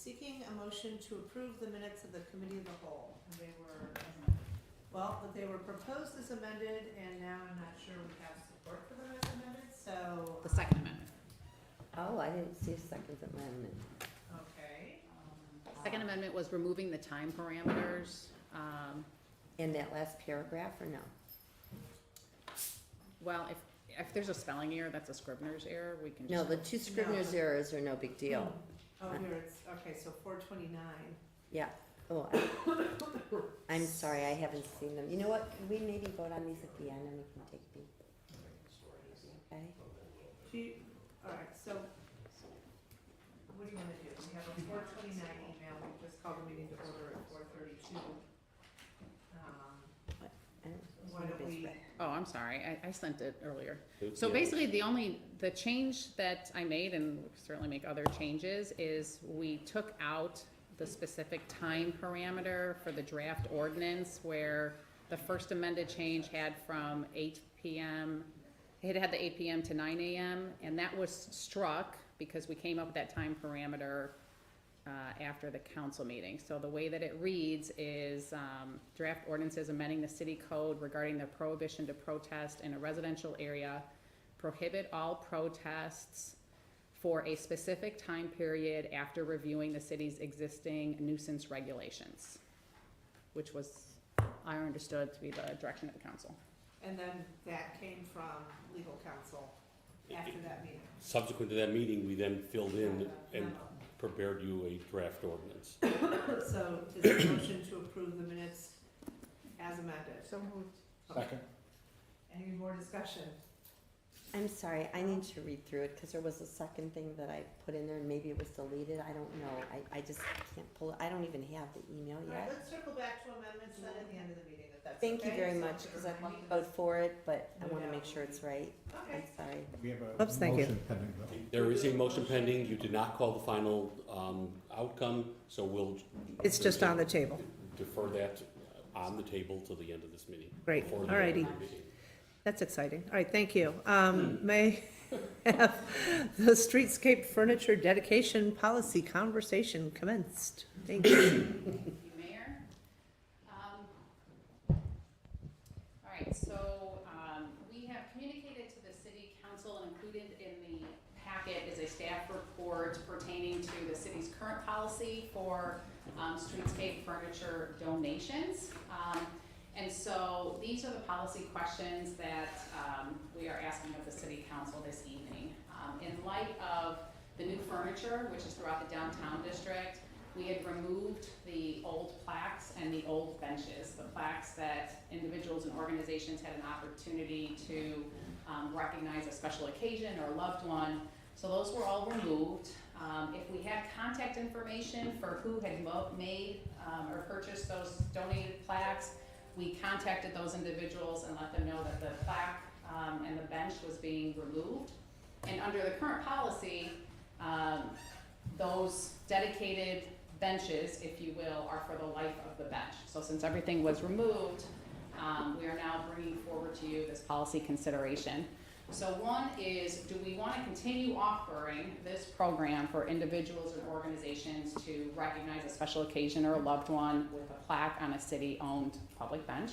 seeking a motion to approve the minutes of the committee of the whole. And they were, but they were proposed as amended, and now I'm not sure we have support for them as amended, so. The second amendment. Oh, I didn't see a second amendment. Okay. Second amendment was removing the time parameters. In that last paragraph, or no? Well, if there's a spelling error, that's a Scrivener's error, we can No, just. the two Scrivener's errors are no big deal. Oh, here it's, okay, so 429. Yeah. Oh, I'm sorry, I haven't seen them. You know what, can we maybe vote on these at the end and we can take the, okay? All right, so what do you want to do? We have a 429 email, we just called the meeting to order at 4:32. Why don't we? Oh, I'm sorry, I sent it earlier. It's So the- basically, the change that I made, and we'll certainly make other changes, is we took out the specific time parameter for the draft ordinance, where the first amended change had from 8 PM, it had the 8 PM to 9 AM, and that was struck because we came up with that time parameter after the council meeting. So the way that it reads is draft ordinances amending the city code regarding the prohibition to protest in a residential area, prohibit all protests for a specific time period after reviewing the city's existing nuisance regulations, which was, I understood to be the direction of the council. And then that came from legal counsel after that meeting. Subsequent to that meeting, we then filled in and prepared you a draft ordinance. So is there a motion to approve the minutes as amended? So moved. Second. Any more discussion? I'm sorry, I need to read through it, because there was a second thing that I put in there, and maybe it was deleted, I don't know. I just can't pull it, I don't even have the email All right, yet. let's circle back to amendments then at the end of the meeting, if that's okay. Thank you very So much, because I'd everybody like to can- vote for it, but I No wanna doubt. make sure it's right. Okay. I'm sorry. We have a Oops, thank you. motion pending though. There is a motion pending, you did not call the final outcome, so we'll. It's just on the table. Defer that on the table till the end of this meeting. Great, before the end of alrighty. the meeting. That's exciting. All right, thank you. May I have the streetscape furniture dedication policy conversation commenced. Thank you. Thank you, Mayor. All right, so we have communicated to the city council and included in the packet is a staff report pertaining to the city's current policy for streetscape furniture donations. And so these are the policy questions that we are asking of the city council this evening. In light of the new furniture, which is throughout the downtown district, we had removed the old plaques and the old benches, the plaques that individuals and organizations had an opportunity to recognize a special occasion or a loved one. So those were all removed. If we had contact information for who had made or purchased those donated plaques, we contacted those individuals and let them know that the plaque and the bench was being removed. And under the current policy, those dedicated benches, if you will, are for the life of the bench. So since everything was removed, we are now bringing forward to you this policy consideration. So one is, do we want to continue offering this program for individuals and organizations to recognize a special occasion or a loved one with a plaque on a city-owned public bench?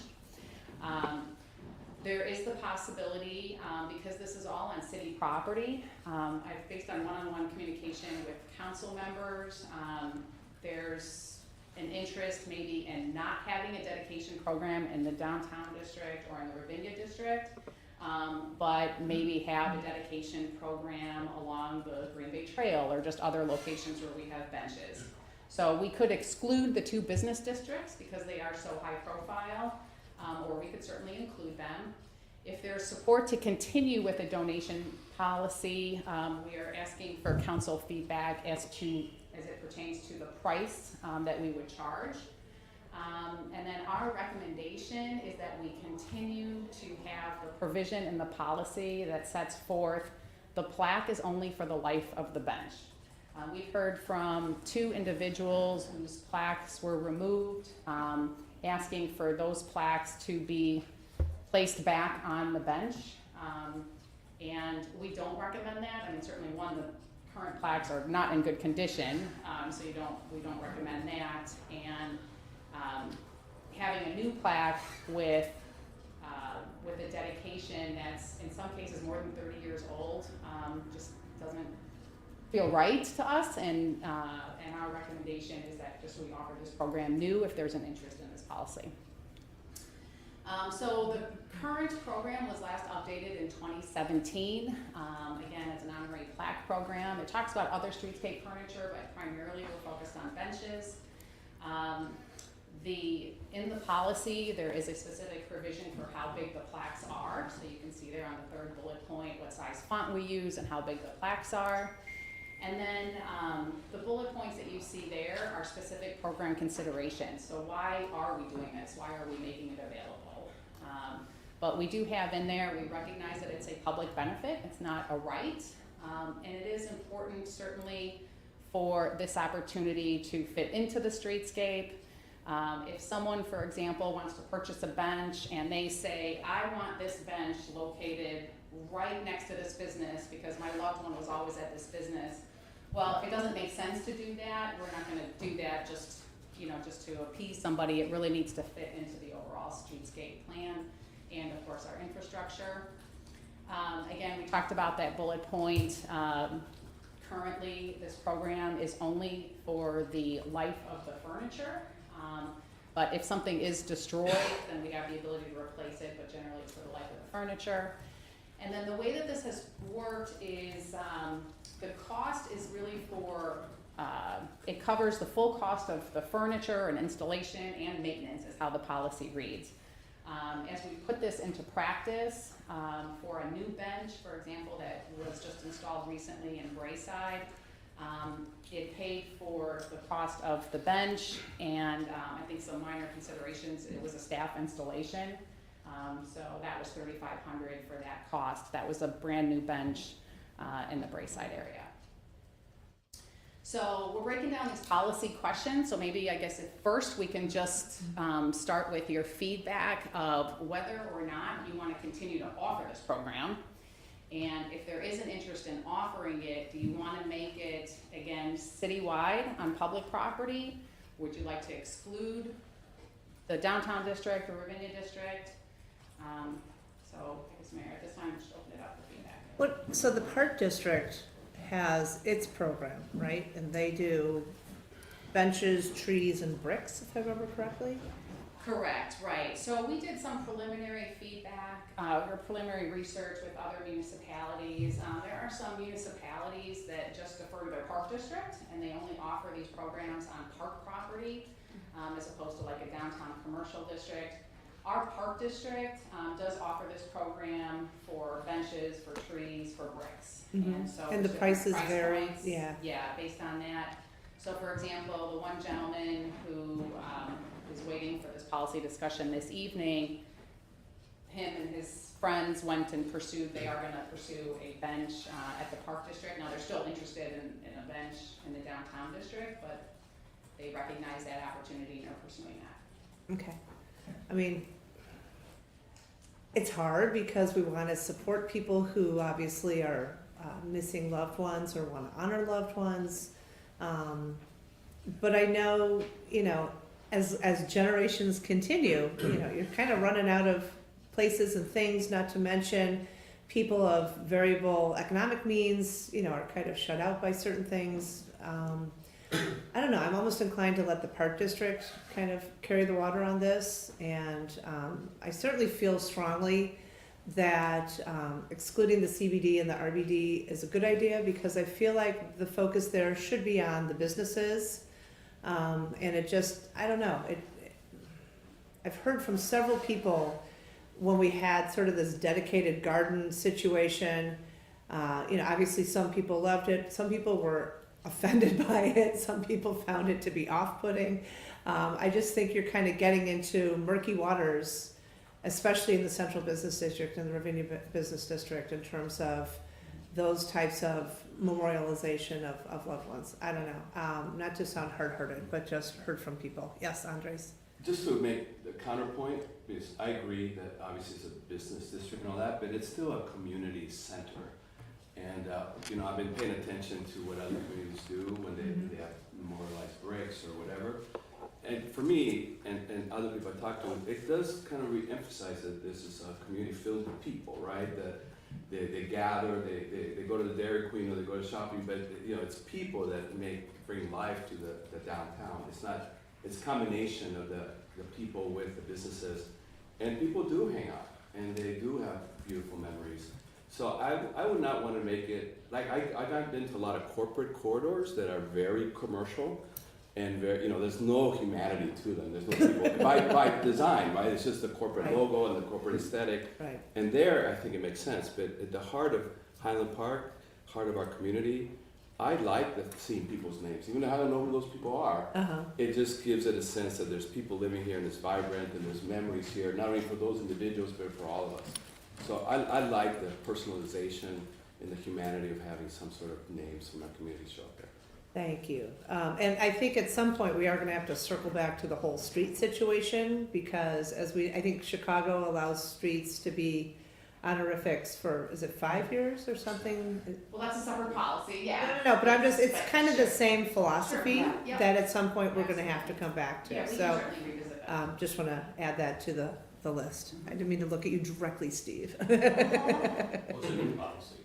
There is the possibility, because this is all on city property, I've based on one-on-one communication with council members, there's an interest maybe in not having a dedication program in the downtown district or in the Ravinia district, but maybe have a dedication program along the Green Bay Trail or just other locations where we have benches. So we could exclude the two business districts because they are so high profile, or we could certainly include them. If there's support to continue with a donation policy, we are asking for council feedback as it pertains to the price that we would charge. And then our recommendation is that we continue to have the provision in the policy that sets forth the plaque is only for the life of the bench. We've heard from 2 individuals whose plaques were removed, asking for those plaques to be placed back on the bench. And we don't recommend that. I mean, certainly one, the current plaques are not in good condition, so we don't recommend that. And having a new plaque with a dedication that's in some cases more than 30 years old just doesn't feel right to us. And our recommendation is that just we offer this program new if there's an interest in this policy. So the current program was last updated in 2017. Again, it's an honorary plaque program. It talks about other streetscape furniture, but primarily we're focused on benches. In the policy, there is a specific provision for how big the plaques are. So you can see there on the third bullet point what size font we use and how big the plaques are. And then the bullet points that you see there are specific program considerations. So why are we doing this? Why are we making it available? But we do have in there, we recognize that it's a public benefit. It's not a right. And it is important, certainly, for this opportunity to fit into the streetscape. If someone, for example, wants to purchase a bench and they say, I want this bench located right next to this business because my loved one was always at this business. Well, if it doesn't make sense to do that, we're not gonna do that just to appease somebody. It really needs to fit into the overall streetscape plan and of course our infrastructure. Again, we talked about that bullet point. Currently, this program is only for the life of the furniture. But if something is destroyed, then we have the ability to replace it, but generally it's for the life of the furniture. And then the way that this has worked is the cost is really for, it covers the full cost of the furniture and installation and maintenance is how the policy reads. As we put this into practice for a new bench, for example, that was just installed recently in Brayside, it paid for the cost of the bench and I think some minor considerations. It was a staff installation, so that was $3,500 for that cost. That was a brand new bench in the Brayside area. So we're breaking down these policy questions. So maybe I guess at first we can just start with your feedback of whether or not you want to continue to offer this program. And if there is an interest in offering it, do you want to make it, again, citywide on public property? Would you like to exclude the downtown district or Ravinia district? So I guess, Mayor, at this time, just open it up for feedback. So the Park District has its program, right? And they do benches, trees, and bricks, if I remember correctly? Correct, right. So we did some preliminary feedback, or preliminary research with other municipalities. There are some municipalities that just defer to their park district and they only offer these programs on park property as opposed to like a downtown commercial district. Our park district does offer this program for benches, for trees, for bricks. Mm-hmm. And so And the prices price vary, points, yeah. Yeah, based on that. So for example, the one gentleman who is waiting for this policy discussion this evening, him and his friends went and they are gonna pursue a bench at the park district. Now they're still interested in a bench in the downtown district, but they recognize that opportunity and are pursuing that. Okay. I mean, it's hard because we want to support people who obviously are missing loved ones or want to honor loved ones. But I know, as generations continue, you're kind of running out of places and things, not to mention people of variable economic means, are kind of shut out by certain things. I don't know, I'm almost inclined to let the Park District kind of carry the water on this, and I certainly feel strongly that excluding the CBD and the RBD is a good idea because I feel like the focus there should be on the businesses, and it just, I don't know, I've heard from several people when we had sort of this dedicated garden situation, obviously some people loved it, some people were offended by it, some people found it to be off-putting. I just think you're kind of getting into murky waters, especially in the Central Business District and the Ravinia Business District in terms of those types of memorialization of loved ones. I don't know, not to sound hard-hearted, but just heard from people. Yes, Andres? Just to make the counterpoint, because I agree that obviously it's a business district and all that, but it's still a community center. And you know, I've been paying attention to what other communities do when they have memorialized bricks or whatever. And for me, and other people I talk to, it does kind of re-emphasize that this is a community filled with people, right? That they gather, they go to the Dairy Queen or they go to shopping, but you know, it's people that bring life to the downtown. It's a combination of the people with the businesses, and people do hang out, and they do have beautiful memories. So I would not want to make it, like I've been to a lot of corporate corridors that are very commercial, and very, you know, there's no humanity to them. There's no people by design, right? It's just the corporate Right. logo and the corporate aesthetic. Right. And there, I think it makes sense. But at the heart of Highland Park, heart of our community, I like seeing people's names, even though I don't know who those people are. It just gives it a sense that there's people living here and it's vibrant and there's memories here, not only for those individuals but for all of us. So I like the personalization and the humanity of having some sort of names from our community show up there. Thank you. And I think at some point we are gonna have to circle back to the whole street situation, because I think Chicago allows streets to be honorifics for, is it 5 years or something? Well, that's a separate policy, yeah. No, but it's But kind of the sure. same philosophy Sure, yeah. that at some point we're gonna have to come back Yeah, to. we So, can certainly revisit that. just wanna add that to the list. I didn't mean to look at you directly, Steve. What's a new policy?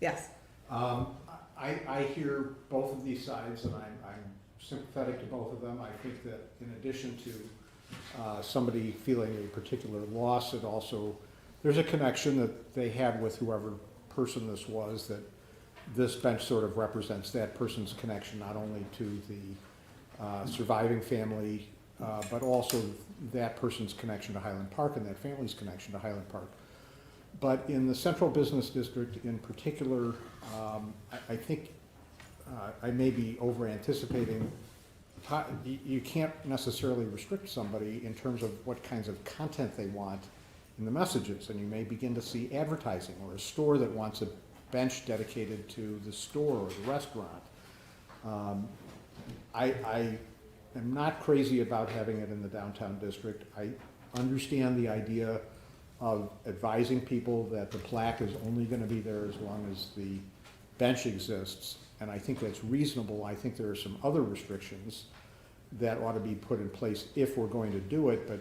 Yes. I hear both of these sides, and I'm sympathetic to both of them. I think that in addition to somebody feeling a particular loss, it also, there's a connection that they had with whoever person this was, that this bench sort of represents that person's connection, not only to the surviving family, but also that person's connection to Highland Park and that family's connection to Highland Park. But in the Central Business District in particular, I think I may be over-anticipating. You can't necessarily restrict somebody in terms of what kinds of content they want in the messages, and you may begin to see advertising or a store that wants a bench dedicated to the store or the restaurant. I am not crazy about having it in the downtown district. I understand the idea of advising people that the plaque is only going to be there as long as the bench exists, and I think that's reasonable. I think there are some other restrictions that ought to be put in place if we're going to do it, but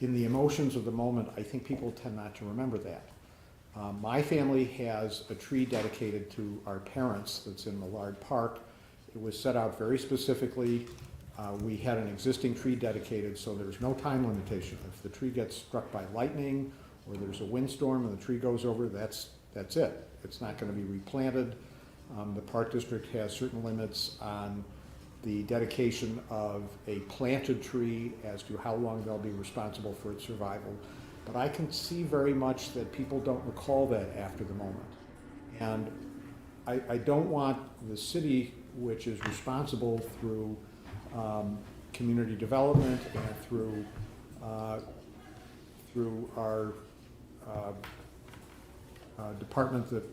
in the emotions of the moment, I think people tend not to remember that. My family has a tree dedicated to our parents that's in Millard Park. It was set out very specifically. We had an existing tree dedicated, so there's no time limitation. If the tree gets struck by lightning or there's a windstorm and the tree goes over, that's it. It's not going to be replanted. The Park District has certain limits on the dedication of a planted tree as to how long they'll be responsible for its survival. But I can see very much that people don't recall that after the moment. And I don't want the city, which is responsible through community development and through our department that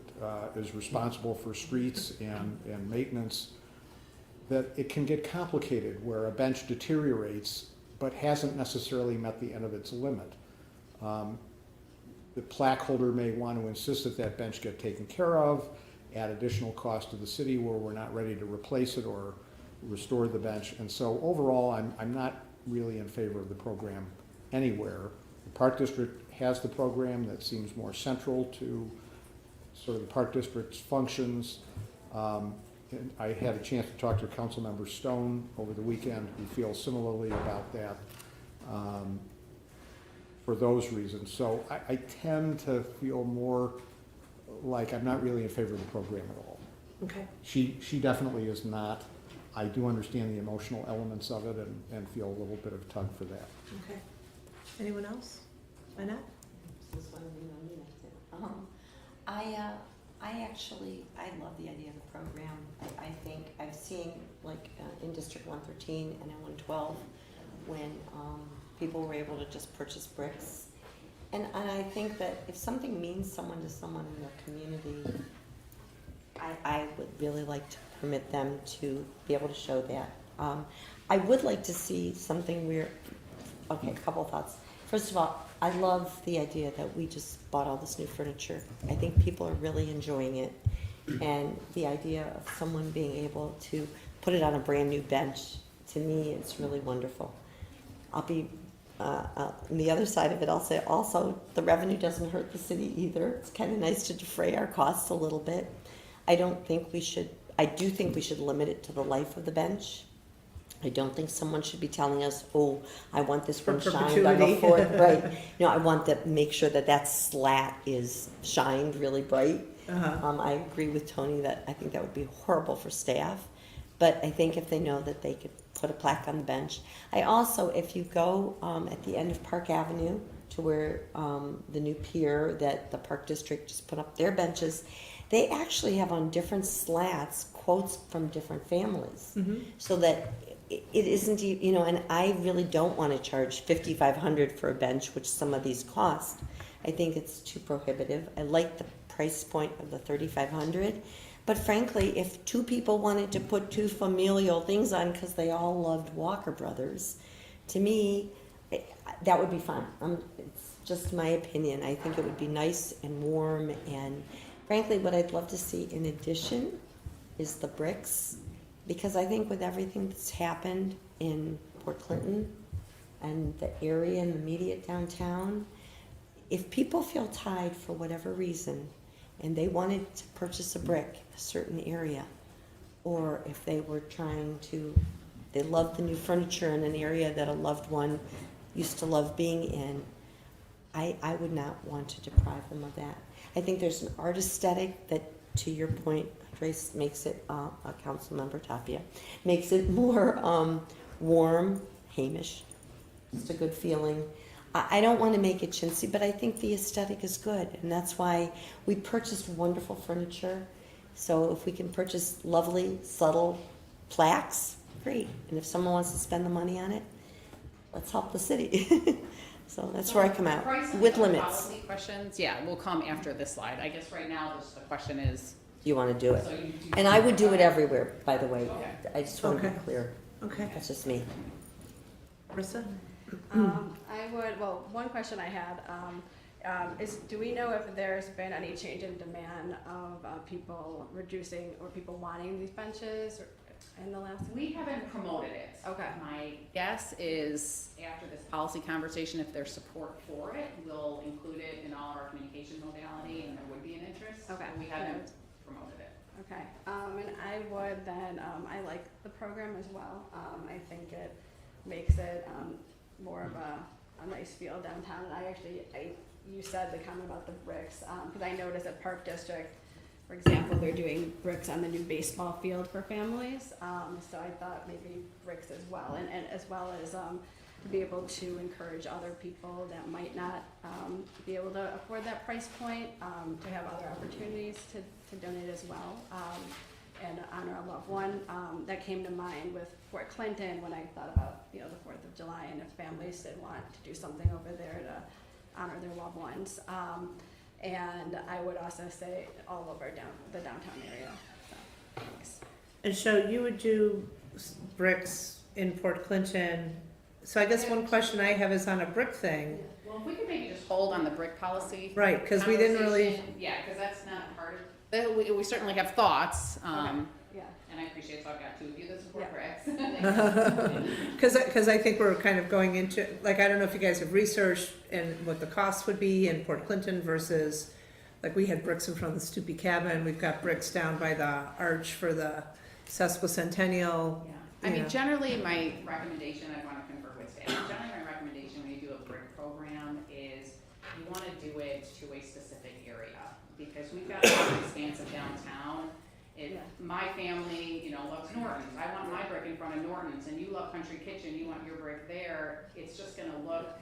is responsible for streets and maintenance, that it can get complicated where a bench deteriorates but hasn't necessarily met the end of its limit. The plaque holder may want to insist that that bench get taken care of, add additional cost to the city where we're not ready to replace it or restore the bench. And so overall, I'm not really in favor of the program anywhere. The Park District has the program that seems more central to sort of the Park District's functions. And I had a chance to talk to Councilmember Stone over the weekend, who feels similarly about that for those reasons. So I tend to feel more like I'm not really in favor of the program at all. Okay. She definitely is not. I do understand the emotional elements of it and feel a little bit of tug for that. Okay. Anyone else? Why not? This is one of the I love the idea of the program. I think I've seen, like, in District 113 and in 112, when people were able to just purchase bricks. And I think that if something means someone to someone in their community, I would really like to permit them to be able to show that. I would like to see something where, okay, a couple of thoughts. First of all, I love the idea that we just bought all this new furniture. I think people are really enjoying it. And the idea of someone being able to put it on a brand new bench, to me, it's really wonderful. I'll be, on the other side of it, I'll say also, the revenue doesn't hurt the city either. It's kind of nice to defray our costs a little bit. I do think we should limit it to the life of the bench. I don't think someone should be telling us, oh, I want this For one shined on the perpetuity. fourth, right? I want to make sure that slat is shined really bright. I agree with Tony that I think that would be horrible for staff, but I think if they know that they could put a plaque on the bench. I also, if you go at the end of Park Avenue to where the new pier that the Park District just put up their benches, they actually have on different slats quotes from different families, so that it isn't, and I really don't want to charge $5,500 for a bench, which some of these cost. I think it's too prohibitive. I like the price point of the $3,500, but frankly, if two people wanted to put two familial things on because they all loved Walker Brothers, to me, that would be fine. It's just my opinion. I think it would be nice and warm, and frankly, what I'd love to see in addition is the bricks, because I think with everything that's happened in Port Clinton and the area and the immediate downtown, if people feel tied for whatever reason and they wanted to purchase a brick in a certain area, or if they were they loved the new furniture in an area that a loved one used to love being in, I would not want to deprive them of that. I think there's an art aesthetic that, to your point, Trace, makes it, a council member, Tapia, makes it more warm, Hamish. Just a good feeling. I don't want to make it chintzy, but I think the aesthetic is good, and that's why we purchased wonderful furniture. So if we can purchase lovely, subtle plaques, great. And if someone wants to spend the money on it, let's help the city. So that's where I come out, Pricing with and limits. policy questions, yeah, will come after this slide. I guess right now, just the question is, You want to do it. so you do. And I would do it everywhere, by the way. Okay. I just want to Okay. be clear. Okay. That's just me. Marissa? One question I had is, do we know if there's been any change in demand of people reducing or people wanting these benches in the last? We haven't promoted it. Okay. My guess is after this policy conversation, if there's support for it, we'll include it in all of our communication modality and there would be an interest. Okay. We haven't promoted it. Okay, and I would then, I like the program as well. I think it makes it more of a nice feel downtown. And you said the comment about the bricks, because I noticed at Park District, for example, they're doing bricks on the new baseball field for families. So I thought maybe bricks as well, and as well as to be able to encourage other people that might not be able to afford that price point, to have other opportunities to donate as well, and honor a loved one. That came to mind with Fort Clinton when I thought about the 4th of July, and if families did want to do something over there to honor their loved ones. And I would also say all over the downtown area. So, thanks. And so you would do bricks in Port Clinton. So I guess one question I have is on a brick thing. Well, if we could maybe just hold on the brick policy. Right, because we didn't really, conversation. Yeah, because that's not part of, we certainly have thoughts, Yeah. and I appreciate, so I've got two of you that support Yeah. bricks. because I think we're kind of going into, like, I don't know if you guys have researched and what the cost would be in Port Clinton versus, like, we had bricks in front of the Stoopy Cabin, we've got bricks down by the arch for the Sesquicentennial. Yeah, I mean, Yeah. generally, my recommendation, I want to confer with staff, generally my recommendation when you do a brick program is you want to do it to a specific area, because we've got an expansive downtown. If Yeah. my family, loves Norton's, I want my brick in front of Norton's, and you love Country Kitchen, you want your brick there, it's just gonna look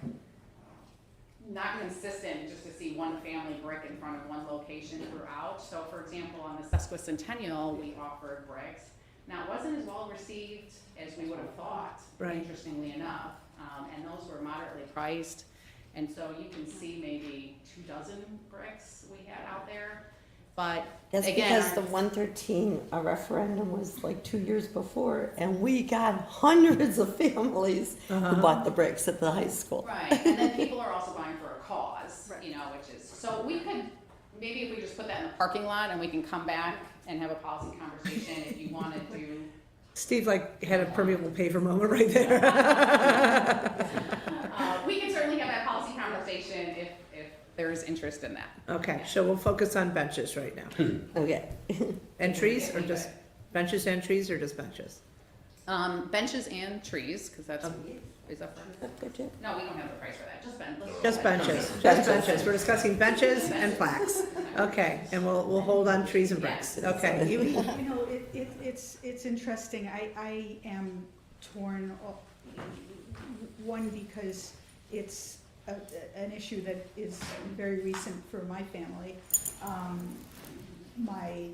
not consistent just to see one family brick in front of one location throughout. So for example, on the Sesquicentennial, we offered bricks. Now, it wasn't as well received as we would have thought, Right. interestingly enough, and those were moderately priced. And so you can see maybe 24 bricks we had out there. But That's again, because the 113 referendum was like 2 years before, and we got hundreds of families Uh-huh. who bought the bricks at the high school. right, and then people are also buying for a cause, you know, which is, so we could, maybe if we just put that in the parking lot and we can come back and have a policy conversation if you wanna do. Steve like had a permeable paver moment right there. We can certainly have that policy conversation if there's interest in that. Okay, so we'll focus on benches right now. Okay. And trees, or just benches and trees, or just benches? Benches and trees, cause that's, is that for? Good. No, we don't have the price for that, just benches. Just benches, just benches. We're discussing benches and plaques. Okay, and we'll hold on trees and bricks. Okay, you, You know, it's interesting. I am torn, one, because it's an issue that is very recent for my family. My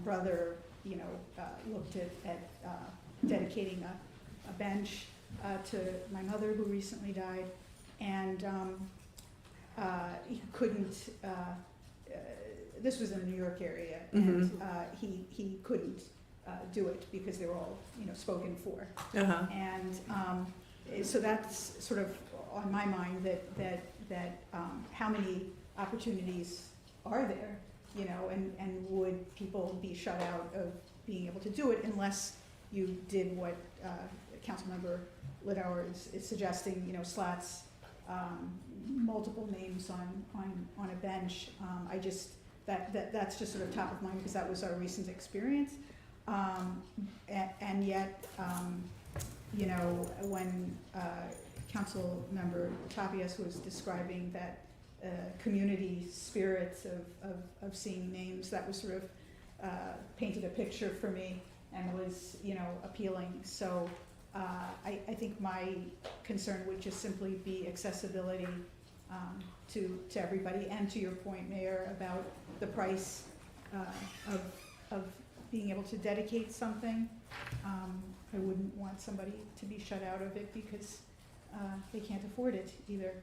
brother, you know, looked at dedicating a bench to my mother, who recently died, and he couldn't, this was in the New York area, and he couldn't do it because they were all, you know, spoken for. uh-huh, And so that's sort of on my mind, that how many opportunities are there, you know, and would people be shut out of being able to do it unless you did what Councilmember Lidauer is suggesting, you know, slats, multiple names on a bench. I just, that's just sort of top of mind because that was our recent experience. And yet, you know, when Councilmember Tapias was describing that community spirits of seeing names, that was sort of painted a picture for me and was, you know, appealing. So I think my concern would just simply be accessibility to everybody, and to your point, Mayor, about the price of being able to dedicate something. I wouldn't want somebody to be shut out of it because they can't afford it either.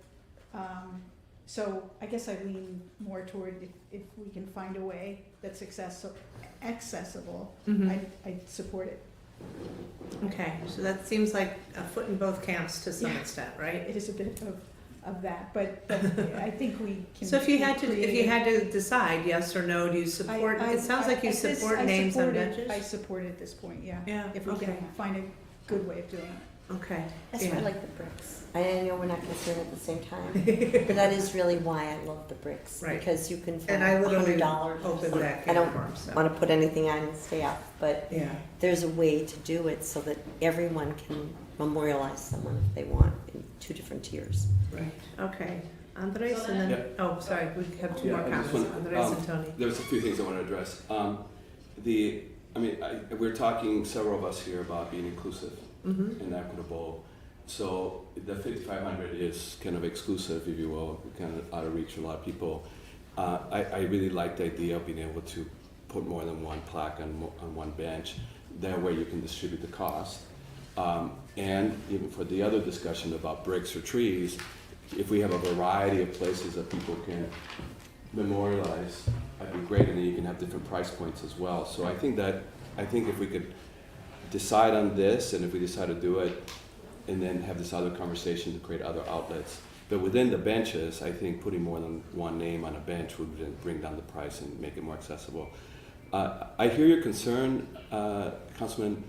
So I guess I lean more toward if we can find a way that's accessible, I'd support it. okay, so that seems like a foot in both camps to some Yeah. extent, right? It is a bit of that, but I think we can. So if you had create- to decide yes or no, do you support, I- it sounds like you at this- support I names on support it- benches? I support it at this point, yeah. Yeah, If we okay, can find a good way of doing it. okay. That's why I Yeah. like the bricks. I know we're not concerned at the same time, but that is really why I love the bricks. Right. Because you can And find I literally $100. opened that I can don't of worms, so, want to put anything on staff, but yeah, there's a way to do it so that everyone can memorialize someone if they want in 2 different tiers. right, okay. Andres So and then, then- oh, sorry, we have 2 Yeah, more I just comments, want- Andres and Tony. There's a few things I want to address. We're talking, several of us here, about being inclusive Mm-hmm, and equitable. So the 5,500 is kind of exclusive, if you will, kind of out of reach for a lot of people. I really like the idea of being able to put more than one plaque on one bench. That way you can distribute the cost. And even for the other discussion about bricks or trees, if we have a variety of places that people can memorialize, that'd be great, and then you can have different price points as well. So I think if we could decide on this, and if we decide to do it, and then have this other conversation to create other outlets. But within the benches, I think putting more than one name on a bench would then bring down the price and make it more accessible. I hear your concern, Councilman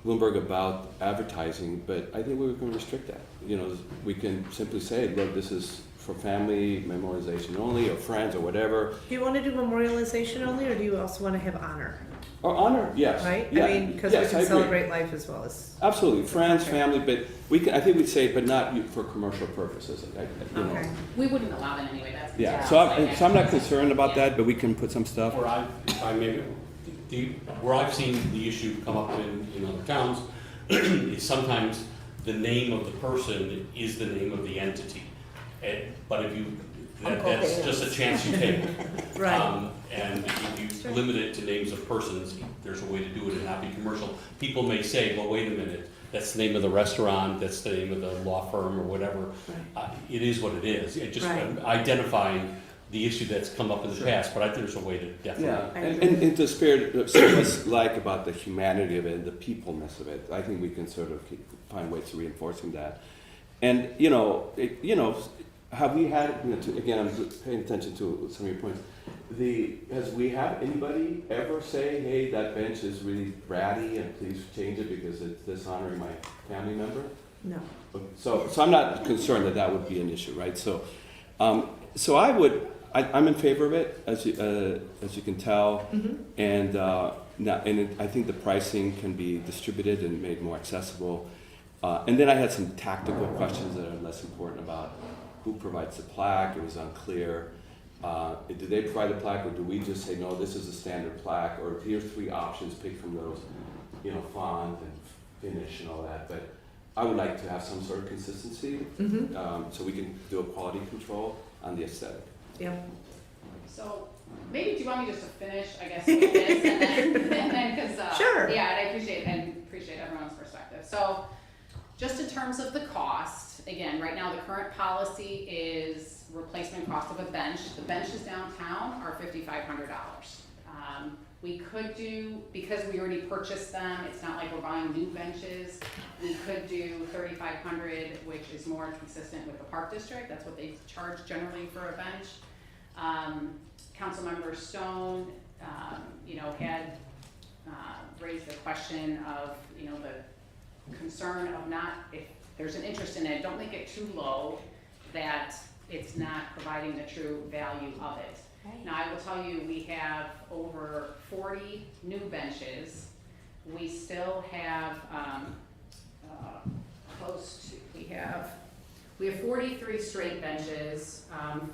Bloomberg, about advertising, but I think we can restrict that. You know, we can simply say, look, this is for family memorization only, or friends, or whatever. Do you want to do memorialization only, or do you also want to have honor, Or honor, yes. right? Yeah, I mean, because we yes, I can agree. celebrate life as well as, Absolutely, friends, Okay. family, but we can, I think we'd say, but not for commercial purposes, you know. okay. We wouldn't allow that anyway, that's. Yeah, Yeah. so I'm not concerned about that, but we can put some stuff. Where where I've seen the issue come up in other towns is sometimes the name of the person is the name of the entity. But if you, that's just a chance you take. Right. And if you limit it to names of persons, there's a way to do it and not be commercial. People may say, well, wait a minute, that's the name of the restaurant, that's the name of the law firm or whatever. It is what it is. It just Right. identifying the issue that's come up in the Sure. past, but I think there's a way to Yeah, definitely. and the spirit, so what's like about the humanity of it, the peopleness of it, I think we can sort of find ways to reinforcing that. And, have we had, again, I'm paying attention to some of your points, has we had anybody ever say, hey, that bench is really ratty and please change it because it's dishonoring my family member? No. So I'm not concerned that would be an issue, right? So I'm in favor of it, as you can tell, and I think the pricing can be distributed and made more accessible. And then I had some tactical questions that are less important about who provides the plaque. It was unclear. Do they provide the plaque, or do we just say, no, this is a standard plaque, or here's 3 options, pick from those, font and finish and all that. But I would like to have some sort of consistency, so we can do a quality control on the aesthetic. Yeah. So maybe do you want me just to finish, I guess, with this and then because Sure. Yeah, and I appreciate everyone's perspective. So just in terms of the cost, again, right now the current policy is replacement cost of a bench. The benches downtown are $5,500. We could do, because we already purchased them, it's not like we're buying new benches, we could do $3,500, which is more consistent with the Park District. That's what they charge generally for a bench. Councilmember Stone, had raised the question of, the concern of not, if there's an interest in it, don't make it too low that it's not providing the true value of it. Now, I will tell you, we have over 40 new benches. We still have we have 43 straight benches,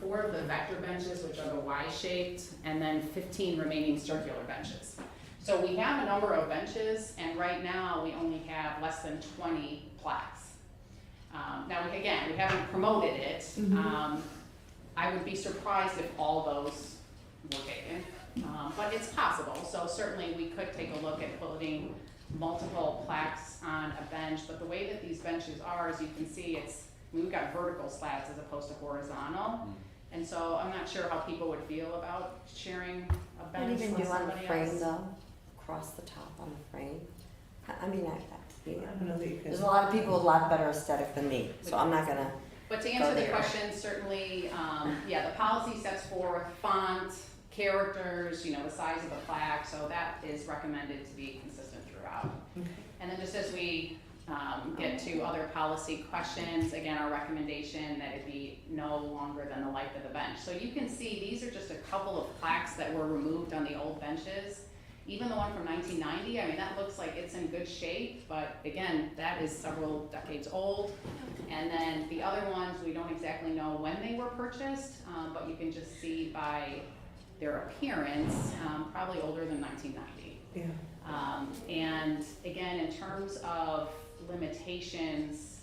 4 of the vector benches, which are the Y-shaped, and then 15 remaining circular benches. So we have a number of benches, and right now we only have less than 20 plaques. Now, we haven't promoted it. I would be surprised if all those were taken, but it's possible. So certainly we could take a look at putting multiple plaques on a bench, but the way that these benches are, as you can see, we've got vertical slats as opposed to horizontal. And so I'm not sure how people would feel about sharing a What bench even with do on the somebody frame else. though, across the top on the frame? I mean, I don't know that you there's can. a lot of people with a lot better aesthetic than me, so I'm not gonna, But to answer Go the there. question, certainly, the policy sets forth font, characters, the size of the plaque, so that is recommended to be consistent throughout. Okay. And then just as we get to other policy questions, again, our recommendation that it be no longer than the life of the bench. So you can see these are just a couple of plaques that were removed on the old benches. Even the one from 1990, I mean, that looks like it's in good shape, but again, that is several decades old. And then the other ones, we don't exactly know when they were purchased, but you can just see by their appearance, probably older than 1990. Yeah. And again, in terms of limitations,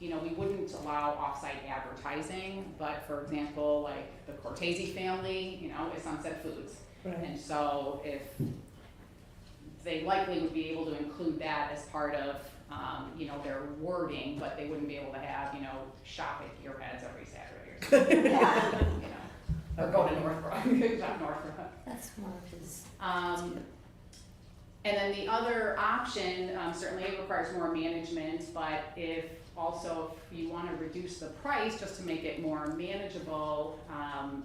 we wouldn't allow off-site advertising, but for example, like the Cortese family, is Sunset Foods. Right. And so if they likely would be able to include that as part of, their wording, but they wouldn't be able to have, shop at Gearheads every Saturday or something. yeah, Or go to Northbrook, not Northbrook. that's more of his. And then the other option, certainly it requires more management, but if you want to reduce the price just to make it more manageable,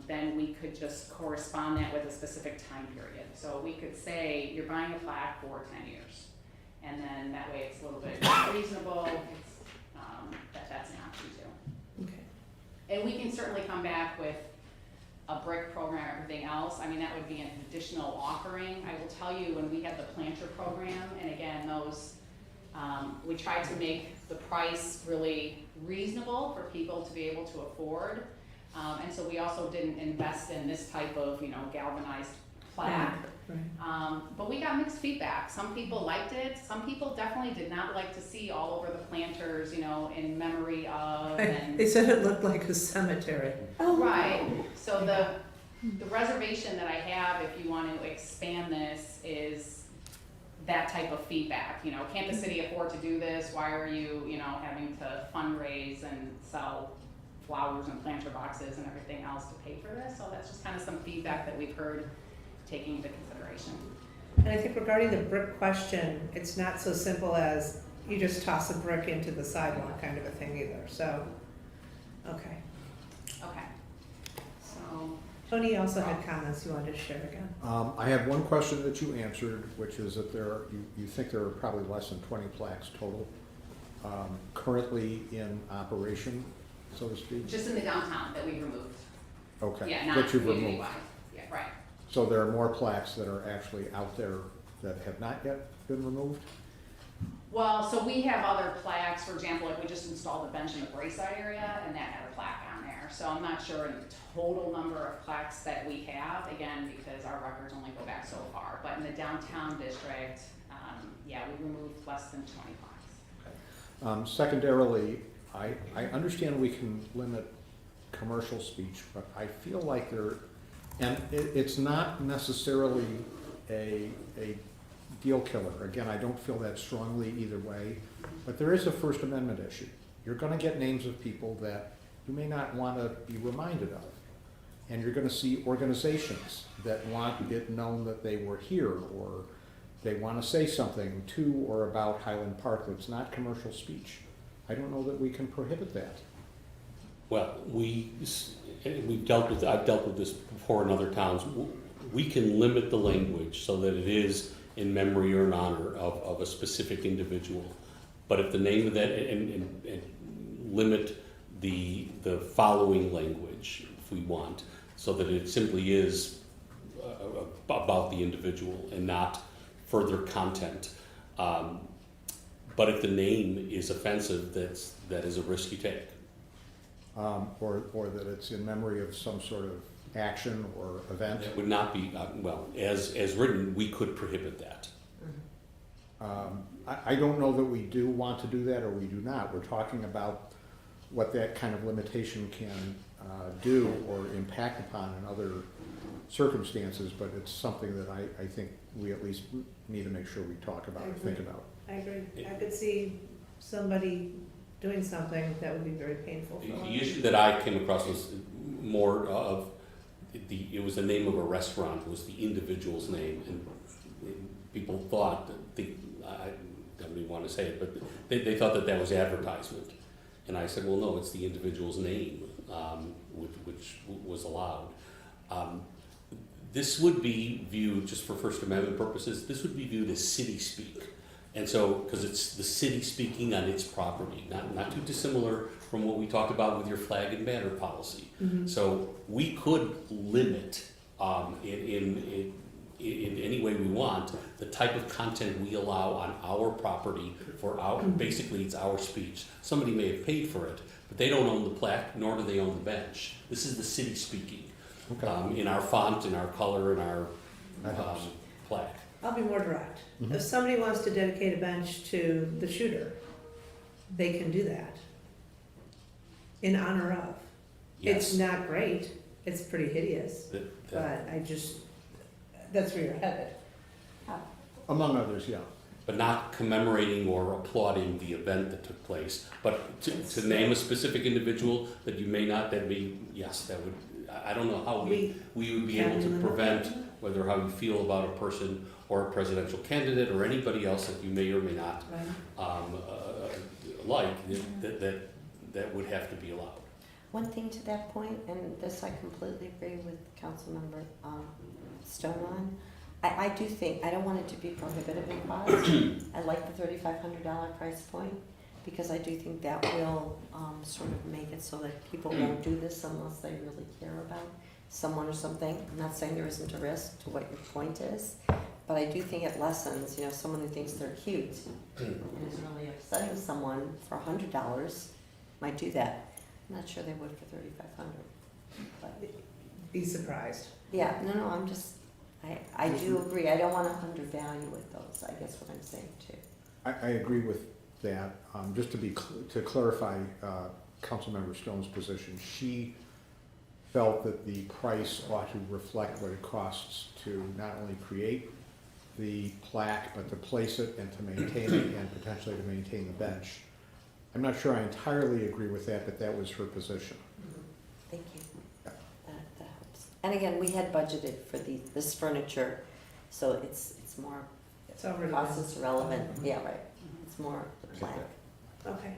then we could just correspond that with a specific time period. So we could say you're buying a plaque for 10 years. And then that way it's a little bit reasonable, that's an option too. Okay. And we can certainly come back with a brick program, everything else. I mean, that would be an additional offering. I will tell you, when we had the planter program, and again, those, we tried to make the price really reasonable for people to be able to afford. And so we also didn't invest in this type of, galvanized plaque. Right. But we got mixed feedback. Some people liked it. Some people definitely did not like to see all over the planters, in memory of. And They said it looked like a cemetery. Oh, right. So the reservation that I have, if you want to expand this, is that type of feedback. Can't the city afford to do this? Why are you, having to fundraise and sell flowers and planter boxes and everything else to pay for this. So that's just kind of some feedback that we've heard, taking into consideration. And I think regarding the brick question, it's not so simple as you just toss a brick into the sidewalk kind of a thing either, so, okay. Okay. So, Tony also had comments you wanted to share again. I have one question that you answered, which is that you think there are probably less than 20 plaques total currently in operation, so to speak? just in the downtown that we removed. Okay. Yeah, not that you've community removed. wide. Yeah, right. So there are more plaques that are actually out there that have not yet been removed? Well, so we have other plaques, for example, like we just installed a bench in the Brayside area and that had a plaque on there. So I'm not sure the total number of plaques that we have, again, because our records only go back so far. But in the downtown district, yeah, we removed less than 20 plaques. Secondarily, I understand we can limit commercial speech, but I feel like and it's not necessarily a deal killer. Again, I don't feel that strongly either way, but there is a First Amendment issue. You're gonna get names of people that you may not wanna be reminded of. And you're gonna see organizations that want it known that they were here, or they wanna say something to or about Highland Park that's not commercial speech. I don't know that we can prohibit that. Well, I've dealt with this before in other towns. We can limit the language so that it is in memory or in honor of a specific individual. But if the name of that, and limit the following language if we want, so that it simply is about the individual and not further content. But if the name is offensive, that is a risk you take. Or that it's in memory of some sort of action or event. It would not be, well, as written, we could prohibit that. I don't know that we do want to do that or we do not. We're talking about what that kind of limitation can do or impact upon in other circumstances, but it's something that I think we at least need to make sure we talk about or think about. I agree. I could see somebody doing something that would be very painful for them. The issue that I came across was more of it was the name of a restaurant, was the individual's name, and people thought, I don't even want to say it, but they thought that was advertisement. And I said, well, no, it's the individual's name, which was allowed. This would be viewed, just for First Amendment purposes, this would be viewed as city speak. And so, because it's the city speaking on its property, not too dissimilar from what we talked about with your flag and banner policy. Mhm. So we could limit in any way we want the type of content we allow on our property for basically it's our speech. Somebody may have paid for it, but they don't own the plaque, nor do they own the bench. This is the city speaking. Okay. In our font, in our color, in our That helps. plaque. I'll be more direct. Mhm. If somebody wants to dedicate a bench to the shooter, they can do that in honor of. It's Yes. not great, it's pretty hideous, That- but that's where you're headed. Among others, yeah. but not commemorating or applauding the event that took place. But to name a specific individual that you may not, yes, that would, I don't know how we would be able to prevent whether how you feel about a person or a presidential candidate or anybody else that you may or may not Right. Mm-hmm. that would have to be allowed. One thing to that point, and this I completely agree with Councilmember Stone on, I do think, I don't want it to be prohibitive in cost. I like the $3,500 price point, because I do think that will sort of make it so that people won't do this unless they really care about someone or something. I'm not saying there isn't a risk to what your point is, but I do think it lessens, someone who thinks they're cute and is really upsetting someone for $100 might do that. I'm not sure they would for $3,500. But Be surprised. yeah, no, I'm just, I do agree. I don't want to undervalue it, those. I guess what I'm saying too. I agree with that. Just to clarify Councilmember Stone's position, she felt that the price ought to reflect what it costs to not only create the plaque, but to place it and to maintain it and potentially to maintain the bench. I'm not sure I entirely agree with that, but that was her position. Thank you. That helps. And again, we had budgeted for this furniture, so it's more It's already. process relevant. Yeah, right. It's more the plaque. Okay.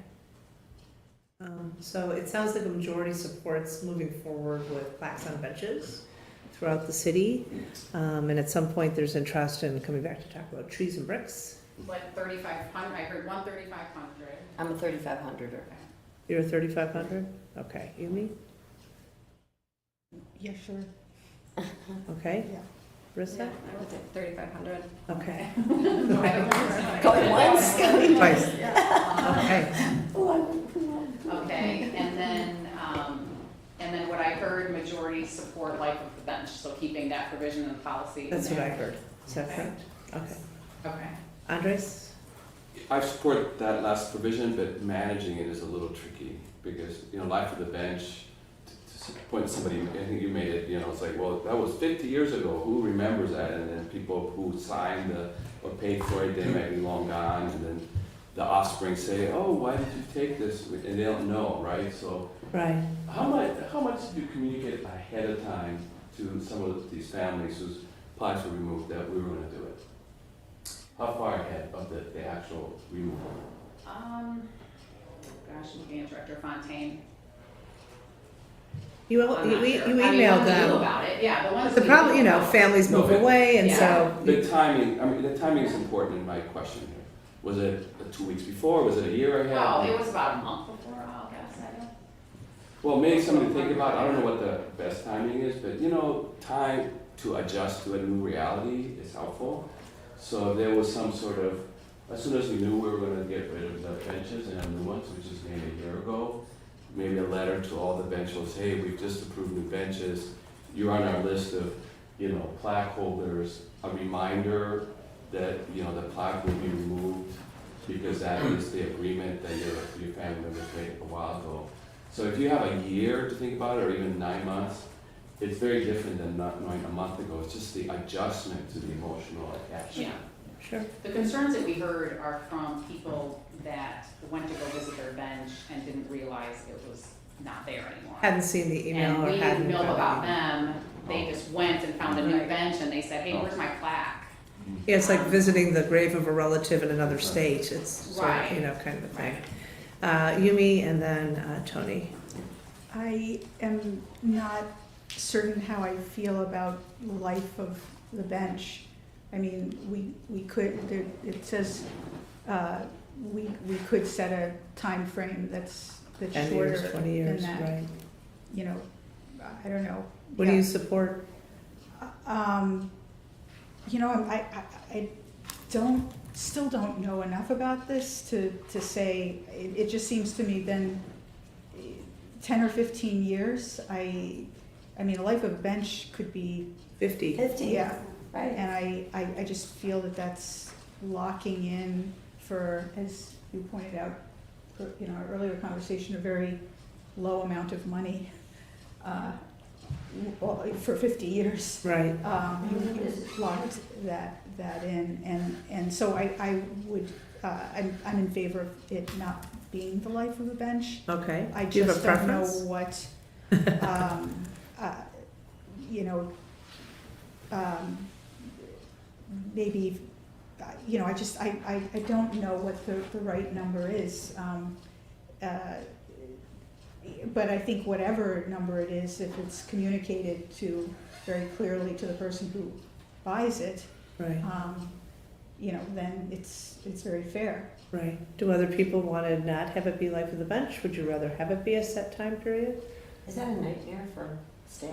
So it sounds like a majority supports moving forward with plaques on benches throughout the city. And at some point, there's interest in coming back to talk about trees and bricks. Like 3,500, I heard 1,3,500. I'm a 3,500er. You're a 3,500? Okay. Yumi? Yeah, sure, Okay. yeah. Brissa? Yeah, I would say 3,500. Okay. Going once, going Twice. Yeah. Okay. Okay, and then what I heard, majority support life of the bench, so keeping that provision in the policy. in That's what I there. heard. Is that correct? Okay. Okay. Andres? I support that last provision, but managing it is a little tricky because, you know, life of the bench, to point to somebody, I think you made it, you know, it's like, well, that was 50 years ago, who remembers that? And then people who signed or paid for it, they might be long gone, and then the offspring say, oh, why did you take this? And they don't know, right? So Right. how much did you communicate ahead of time to some of these families whose plaques were removed that we were gonna do it? How far ahead of the actual removal? Gosh, looking at Director Fontaine. You I'm not sure. emailed I mean, when we knew them. about it, yeah, the ones. The we problem, knew you know, about. families No, move but- away, and Yeah. so The timing, I mean, the timing is important in my question here. Was it 2 weeks before? Was it a year ahead? Oh, it was about a month before, I'll guess, I don't. Well, maybe something to think about. I don't know what the best timing is, but you know, time to adjust to a new reality is helpful. So there was some sort of, as soon as we knew we were gonna get rid of the benches and have new ones, which is maybe a year ago, maybe a letter to all the bench holders, hey, we've just approved new benches. You're on our list of, you know, plaque holders. A reminder that, you know, the plaque will be removed because that is the agreement that your family members made a while ago. So if you have a year to think about it, or even 9 months, it's very different than not knowing a month ago. It's just the adjustment to the emotional attachment. Yeah. sure. The concerns that we heard are from people that went to go visit their bench and didn't realize it was not there anymore. Hadn't seen the email And or we hadn't. didn't know gotten about the- them, they just went and found a new Right. bench and they said, hey, where's my plaque? Yeah, it's like visiting the grave of a relative in another state. It's sort of, Right. you know, kind of a thing. Yumi and then Tony. I am not certain how I feel about the life of the bench. I mean, we could, it says, we could set a time frame that's 10 shorter years, 20 than years, that. right? You know, I don't know. What do Yeah. you support? You know, I still don't know enough about this to say, it just seems to me then 10 or 15 years, I mean, a life of a bench could be, 50. 50. yeah. Right. And I just feel that that's locking in for, as you pointed out, in our earlier conversation, a very low amount of money, well, for 50 years. Right. You locked that in, and so I would, I'm in favor of it not being the life of a bench. Okay. I Do you have a just don't know preference? what, you know, maybe, you know, I don't know what the right number is. But I think whatever number it is, if it's communicated to very clearly to the person who buys it, Right, you know, then it's very fair. right. Do other people want to not have it be life of the bench? Would you rather have it be a set time period? Is that a nightmare for staff?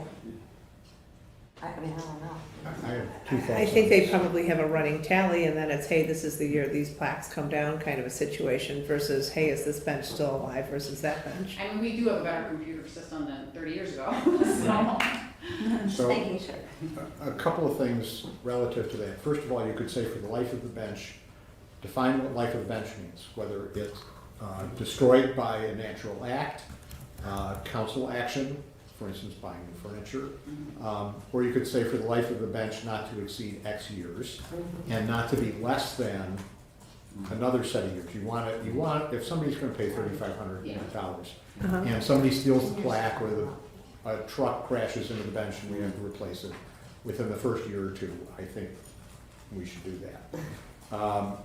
I mean, I don't know. I have two thoughts. I think on they this. probably have a running tally, and then it's, hey, this is the year these plaques come down, kind of a situation, versus, hey, is this bench still alive versus that bench? I mean, we do have a better computer system than 30 years ago, so. Just making sure. A couple of things relative to that. First of all, you could say for the life of the bench, define what life of the bench means, whether it's destroyed by a natural act, council action, for instance, buying new furniture, or you could say for the life of the bench not to exceed X years, and not to be less than another set of years. You want, if somebody's gonna pay $3,500, Uh-huh. and somebody steals the plaque or the a truck crashes into the bench and we have to replace it within the first year or two, I think we should do that.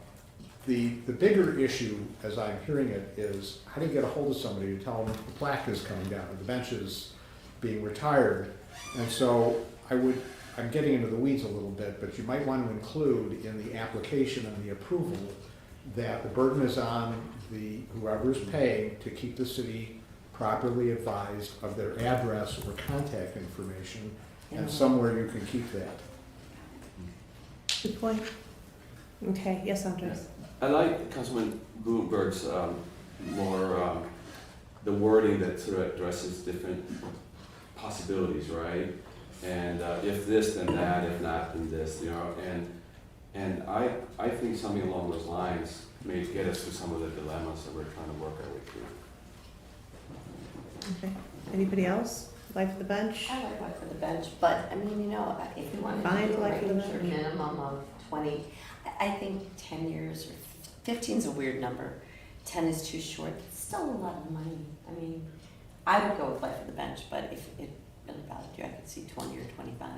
The bigger issue, as I'm hearing it, is how do you get a hold of somebody to tell them the plaque is coming down, or the bench is being retired? And so I'm getting into the weeds a little bit, but you might want to include in the application and the approval that the burden is on whoever's paying to keep the city properly advised of their address or contact information, and somewhere you can keep that. Good point. Okay, yes, Andres? I like Councilman Bloomberg's more, the wording that sort of addresses different possibilities, right? And if this, then that, if not, then this, you know, and I think something along those lines may get us to some of the dilemmas that we're trying to work our way through. Okay. Anybody else? Life of the bench? I like Life for the Bench, but I mean, you know, if you want to Find do a Life for the range or Bench. minimum of 20, I think 10 years or 15 is a weird number. 10 is too short. It's still a lot of money. I mean, I would go with Life for the Bench, but if it really bothered you, I could see 20 or 25.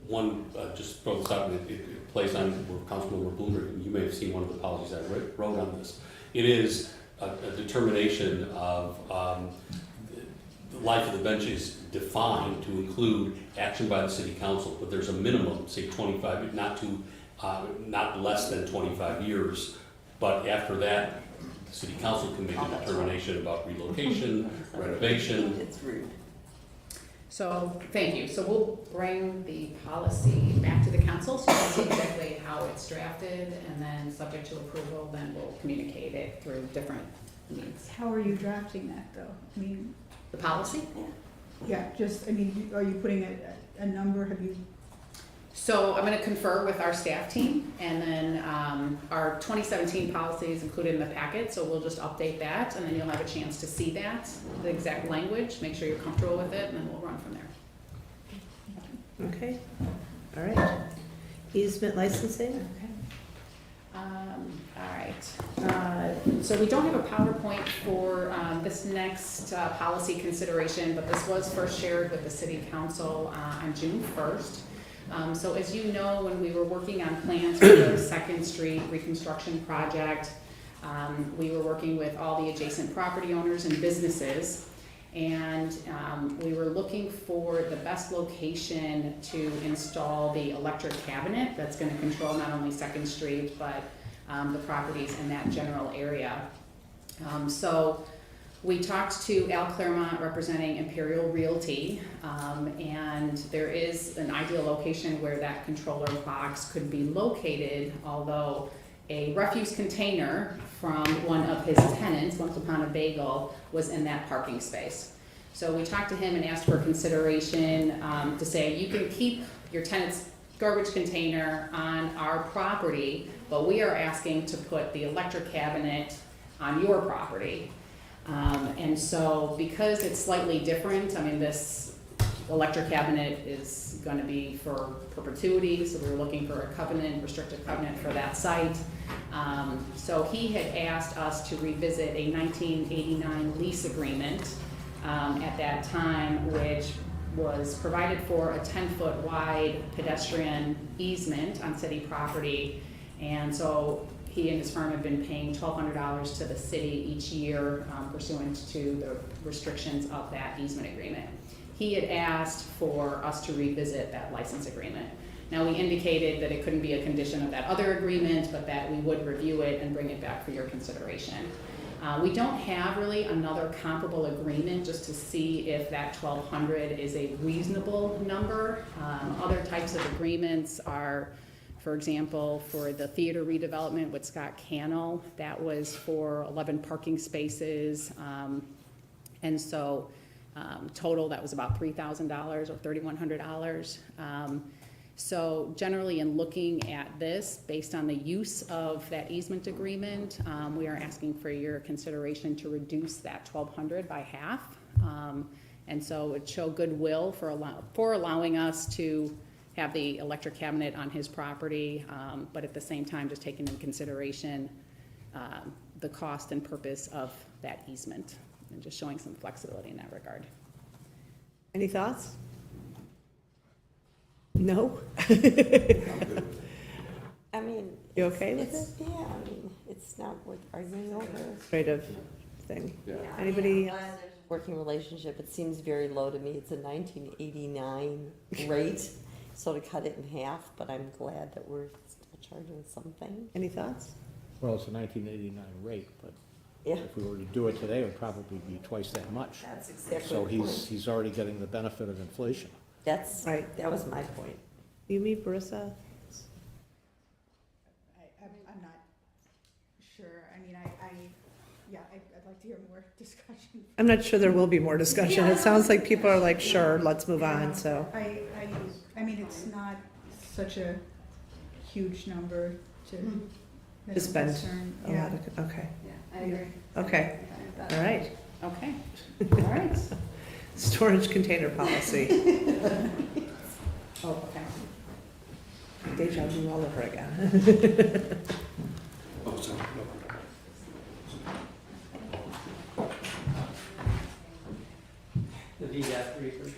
One, just throw this out, and it plays on where Councilmember Bloomberg, and you may have seen one of the policies I wrote on this. It is a determination of the life of the bench is defined to include action by the city council, but there's a minimum, say 25, not less than 25 years. But after that, the city council can make a determination about relocation, renovation. It's rude. So, thank you. So we'll bring the policy back to the council, so you can see exactly how it's drafted, and then subject to approval, then we'll communicate it through different means. How are you drafting that, though? I mean, The policy? yeah, just, I mean, are you putting a number, have you? So I'm gonna confer with our staff team, and then our 2017 policy is included in the packet, so we'll just update that, and then you'll have a chance to see that, the exact language, make sure you're comfortable with it, and then we'll run from there. Okay, all right. Easement licensing? All right, so we don't have a PowerPoint for this next policy consideration, but this was first shared with the city council on June 1st. So as you know, when we were working on plans for the 2nd Street reconstruction project, we were working with all the adjacent property owners and businesses, and we were looking for the best location to install the electric cabinet that's going to control not only 2nd Street, but the properties in that general area. So we talked to Al Claremont representing Imperial Realty, and there is an ideal location where that controller box could be located, although a refuse container from one of his tenants, Once Upon a Bagel, was in that parking space. So we talked to him and asked for consideration to say, you can keep your tenant's garbage container on our property, but we are asking to put the electric cabinet on your property. And so because it's slightly different, I mean, this electric cabinet is going to be for perpetuity, so we were looking for a covenant, restrictive covenant for that site. So he had asked us to revisit a 1989 lease agreement at that time, which was provided for a 10-foot wide pedestrian easement on city property. And so he and his firm have been paying $1,200 to the city each year pursuant to the restrictions of that easement agreement. He had asked for us to revisit that license agreement. Now, we indicated that it couldn't be a condition of that other agreement, but that we would review it and bring it back for your consideration. We don't have really another comparable agreement just to see if that 1,200 is a reasonable number. Other types of agreements are, for example, for the theater redevelopment with Scott Cannell, that was for 11 parking spaces. And so total, that was about $3,000 or $3,100. So generally, in looking at this, based on the use of that easement agreement, we are asking for your consideration to reduce that 1,200 by half. And so it would show goodwill for allowing us to have the electric cabinet on his property, but at the same time, just taking into consideration the cost and purpose of that easement and just showing some flexibility in that regard. Any thoughts? No? I'm good with it. I mean. You okay with it's- Yeah, I mean, it's not worth arguing over. Creative thing. Yeah. Anybody else? Working relationship, it seems very low to me. It's a 1989 rate, so to cut it in half, but I'm glad that we're still charging something. Any thoughts? Well, it's a 1989 rate, but Yeah, if we were to do it today, it would probably be twice that much. that's exactly So the point. he's already getting the benefit of inflation. That's, Right. that was my point. You meet Marissa? I'm not sure, I mean, I'd like to hear more discussion. I'm not sure there will be more discussion. It sounds like people are like, sure, let's move on, so. I mean, it's not such a huge number to. To spend concern, a lot of, okay, Yeah, I agree. okay, all right. Okay, all right. Storage container policy. Oh, okay. Deja vu all over again. Oh, sorry. The VDAP briefly.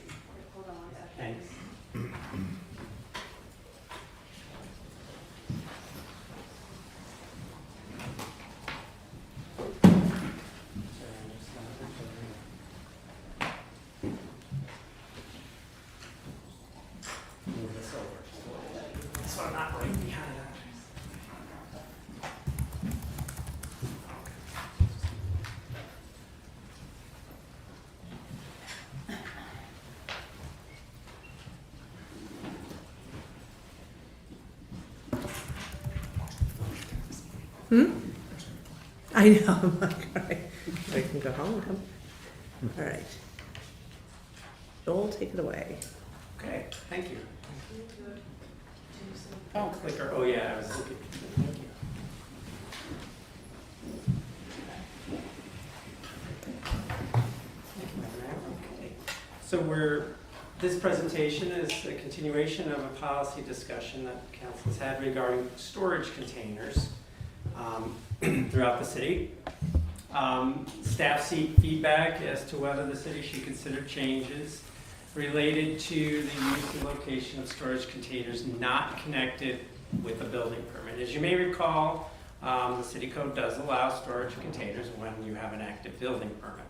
Hold on one second. Thanks. Move this over. So I'm not right behind that. I know, I'm like, all right, I can go home and come. All right. Joel, take it away. Okay, thank you. Oh, Clicker, oh yeah, I was looking, thank you. Okay. So this presentation is a continuation of a policy discussion that council has had regarding storage containers throughout the city. Staff seek feedback as to whether the city should consider changes related to the use and location of storage containers not connected with a building permit. As you may recall, the city code does allow storage containers when you have an active building permit.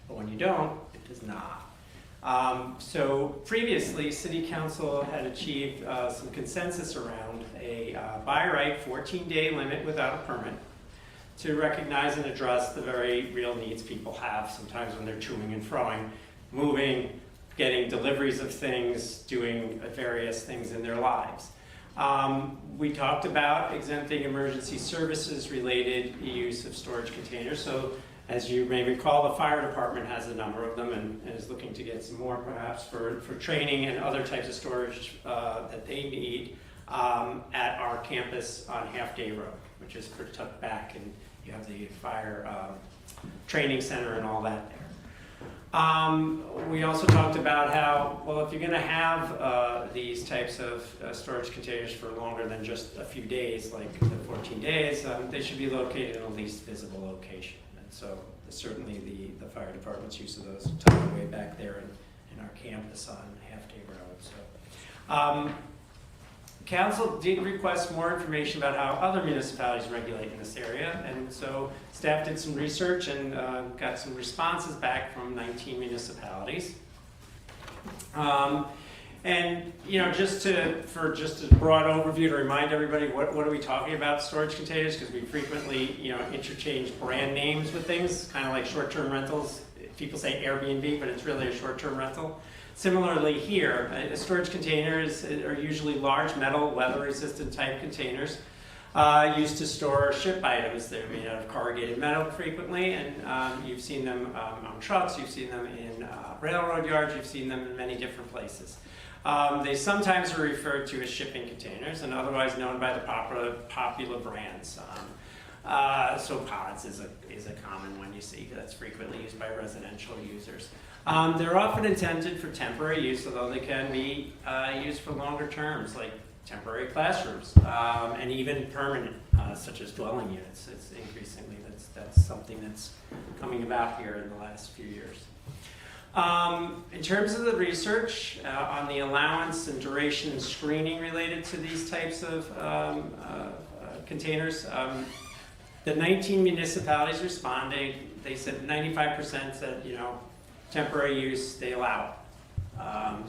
But when you don't, it does not. So previously, City Council had achieved some consensus around a by right 14-day limit without a permit to recognize and address the very real needs people have sometimes when they're toing and froing, moving, getting deliveries of things, doing various things in their lives. We talked about exempting emergency services related use of storage containers. So as you may recall, the fire department has a number of them and is looking to get some more perhaps for training and other types of storage that they need at our campus on Half Day Road, which is tucked back, and you have the fire training center and all that there. We also talked about how, well, if you're going to have these types of storage containers for longer than just a few days, like the 14 days, they should be located in a least visible location. And so certainly the fire department's use of those tucked away back there in our campus on Half Day Road. So, Council did request more information about how other municipalities regulate in this area, and so staff did some research and got some responses back from 19 municipalities. And you know, just a broad overview to remind everybody what are we talking about storage containers, because we frequently interchange brand names with things, kind of like short-term rentals. People say Airbnb, but it's really a short-term rental. Similarly here, storage containers are usually large metal, weather-resistant type containers used to store or ship items. They're made out of corrugated metal frequently, and you've seen them on trucks, you've seen them in railroad yards, you've seen them in many different places. They sometimes are referred to as shipping containers, and otherwise known by the popular brands. So pods is a common one you see that's frequently used by residential users. They're often intended for temporary use, although they can be used for longer terms, like temporary classrooms, and even permanent, such as dwelling units. It's increasingly, that's something that's coming about here in the last few years. In terms of the research on the allowance and duration and screening related to these types of containers, the 19 municipalities responding, they said 95% said, temporary use, they allow it.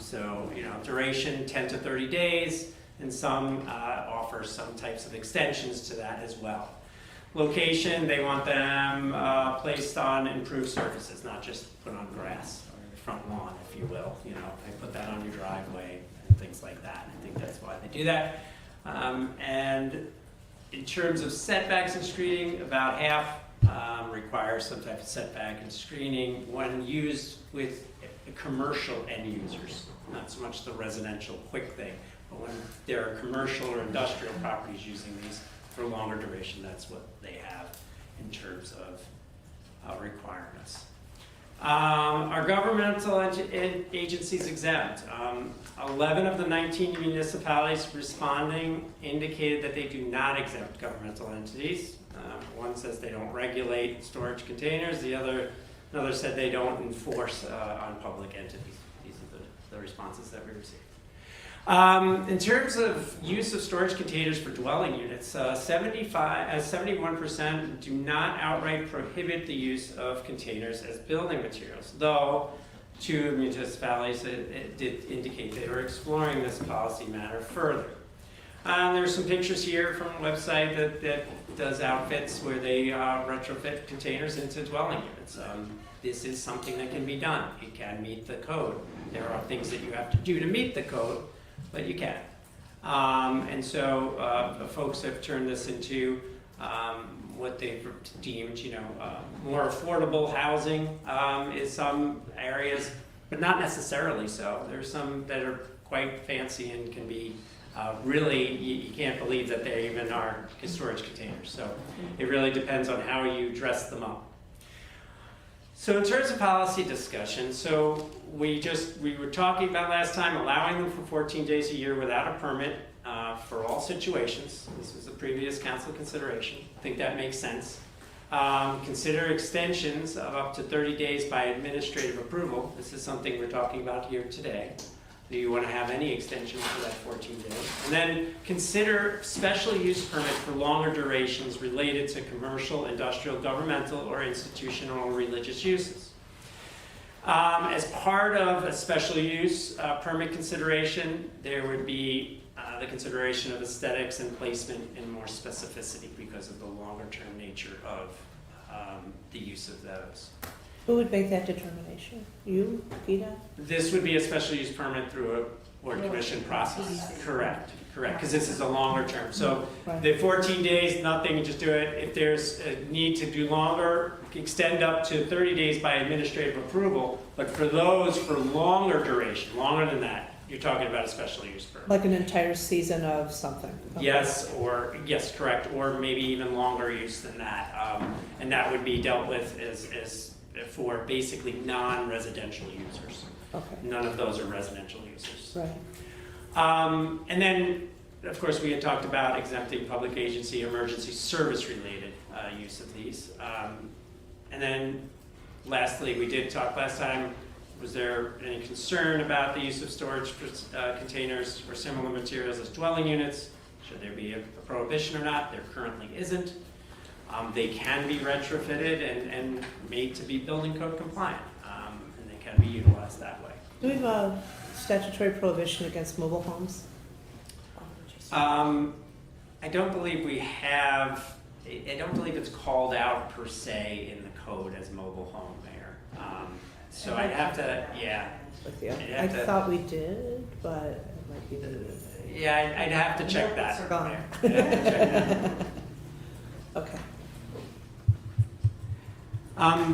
So, duration 10 to 30 days, and some offer some types of extensions to that as well. Location, they want them placed on improved surfaces, not just put on grass or your front lawn, if you will. They put that on your driveway and things like that. I think that's why they do that. And in terms of setbacks and screening, about half require some type of setback and screening when used with commercial end users, not so much the residential quick thing, but when there are commercial or industrial properties using these for longer duration, that's what they have in terms of requirements. Our governmental agencies exempt. 11 of the 19 municipalities responding indicated that they do not exempt governmental entities. One says they don't regulate storage containers. Another said they don't enforce on public entities. These are the responses that we received. In terms of use of storage containers for dwelling units, 71% do not outright prohibit the use of containers as building materials, though 2 municipalities did indicate they were exploring this policy matter further. There's some pictures here from a website that does outfits where they retrofit containers into dwelling units. This is something that can be done. It can meet the code. There are things that you have to do to meet the code, but you can. And so folks have turned this into what they've deemed, more affordable housing in some areas, but not necessarily so. There's some that are quite fancy and can be really, you can't believe that they even are storage containers. So it really depends on how you dress them up. So in terms of policy discussion, so we were talking about last time allowing them for 14 days a year without a permit for all situations. This was a previous council consideration. I think that makes sense. Consider extensions of up to 30 days by administrative approval. This is something we're talking about here today. Do you want to have any extensions for that 14 days? And then consider special use permit for longer durations related to commercial, industrial, governmental, or institutional or religious uses. As part of a special use permit consideration, there would be the consideration of aesthetics and placement and more specificity because of the longer term nature of the use of those. Who would make that determination? You, PETA? This would be a special use permit through a board commission process. Correct, because this is a longer term. So Right. the 14 days, nothing, just do it. If there's a need to do longer, extend up to 30 days by administrative approval. But for those for longer duration, longer than that, you're talking about a special use permit. Like an entire season of something? Okay. Yes, correct, or maybe even longer use than that. And that would be dealt with as for basically non-residential users. Okay, None of those are residential users. right. And then, of course, we had talked about exempting public agency emergency service related use of these. And then lastly, we did talk last time, was there any concern about the use of storage containers or similar materials as dwelling units? Should there be a prohibition or not? There currently isn't. They can be retrofitted and made to be building code compliant, and they can be utilized that way. Do we have a statutory prohibition against mobile homes? I don't believe we have, I don't believe it's called out per se in the code as mobile home there. So I'd have to, With you? I'd I have to- thought we did, but it might be the. yeah, I'd have to check that. Notes are gone. I'd have to check that. Okay.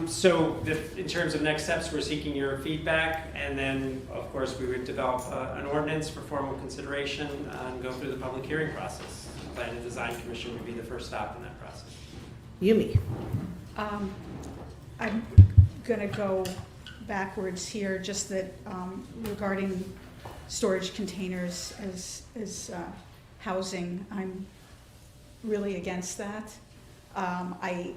So in terms of next steps, we're seeking your feedback, and then, of course, we would develop an ordinance for formal consideration and go through the public hearing process. The Plan and Design Commission would be the first stop in that process. Yumi. I'm gonna go backwards here, just that regarding storage containers, as housing, I'm really against that. I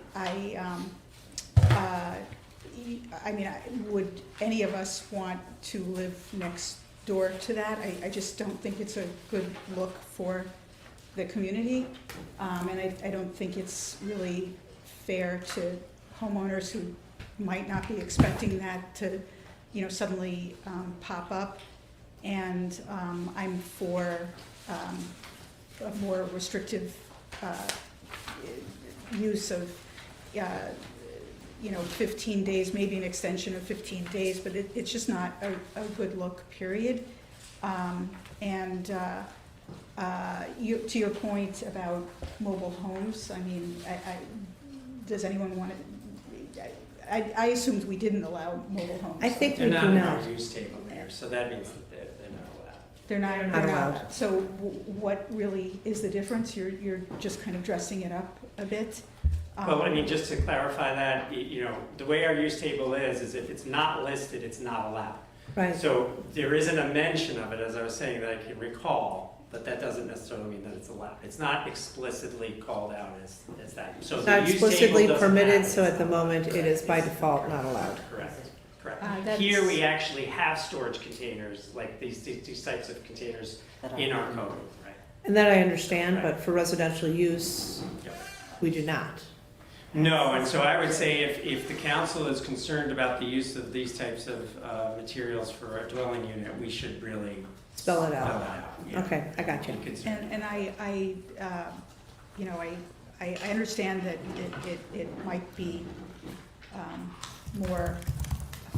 mean, would any of us want to live next door to that? I just don't think it's a good look for the community. And I don't think it's really fair to homeowners who might not be expecting that to, you know, suddenly pop up. And I'm for a more restrictive use of, you know, 15 days, maybe an extension of 15 days, but it's just not a good look, period. To your point about mobile homes, I mean, does anyone want to, I assumed we didn't allow mobile homes. I think They're we not do in not. our use table here, so that means that they're not allowed. They're not allowed. So what really is the difference? You're just kind of dressing it up a bit? Well, I mean, just to clarify that, you know, the way our use table is if it's not listed, it's not allowed. Right. So there isn't a mention of it, as I was saying, that I can recall, but that doesn't necessarily mean that it's allowed. It's not explicitly called out as that. So It's the not use table explicitly doesn't permitted, have it. so at the moment, it is by default not allowed. Correct, correct. That's- Here, we actually have storage containers, like these types of containers in our code, right? And that I understand, but for residential use, Yep. we do not. No, and so I would say if the council is concerned about the use of these types of materials for a dwelling unit, we should really Spell it out. yeah. Okay, I got you. Be concerned. And you know, I understand that it might be more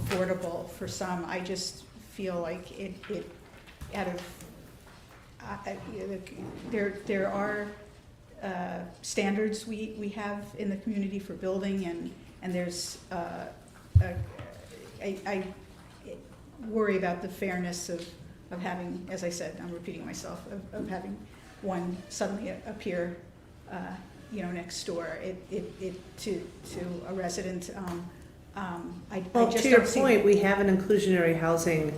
affordable for some. I just feel like it out of, there are standards we have in the community for building, and there's, I worry about the fairness of having, as I said, I'm repeating myself, of having one suddenly appear, you know, next door, to a resident. Well, just to your don't see- point, we have an inclusionary housing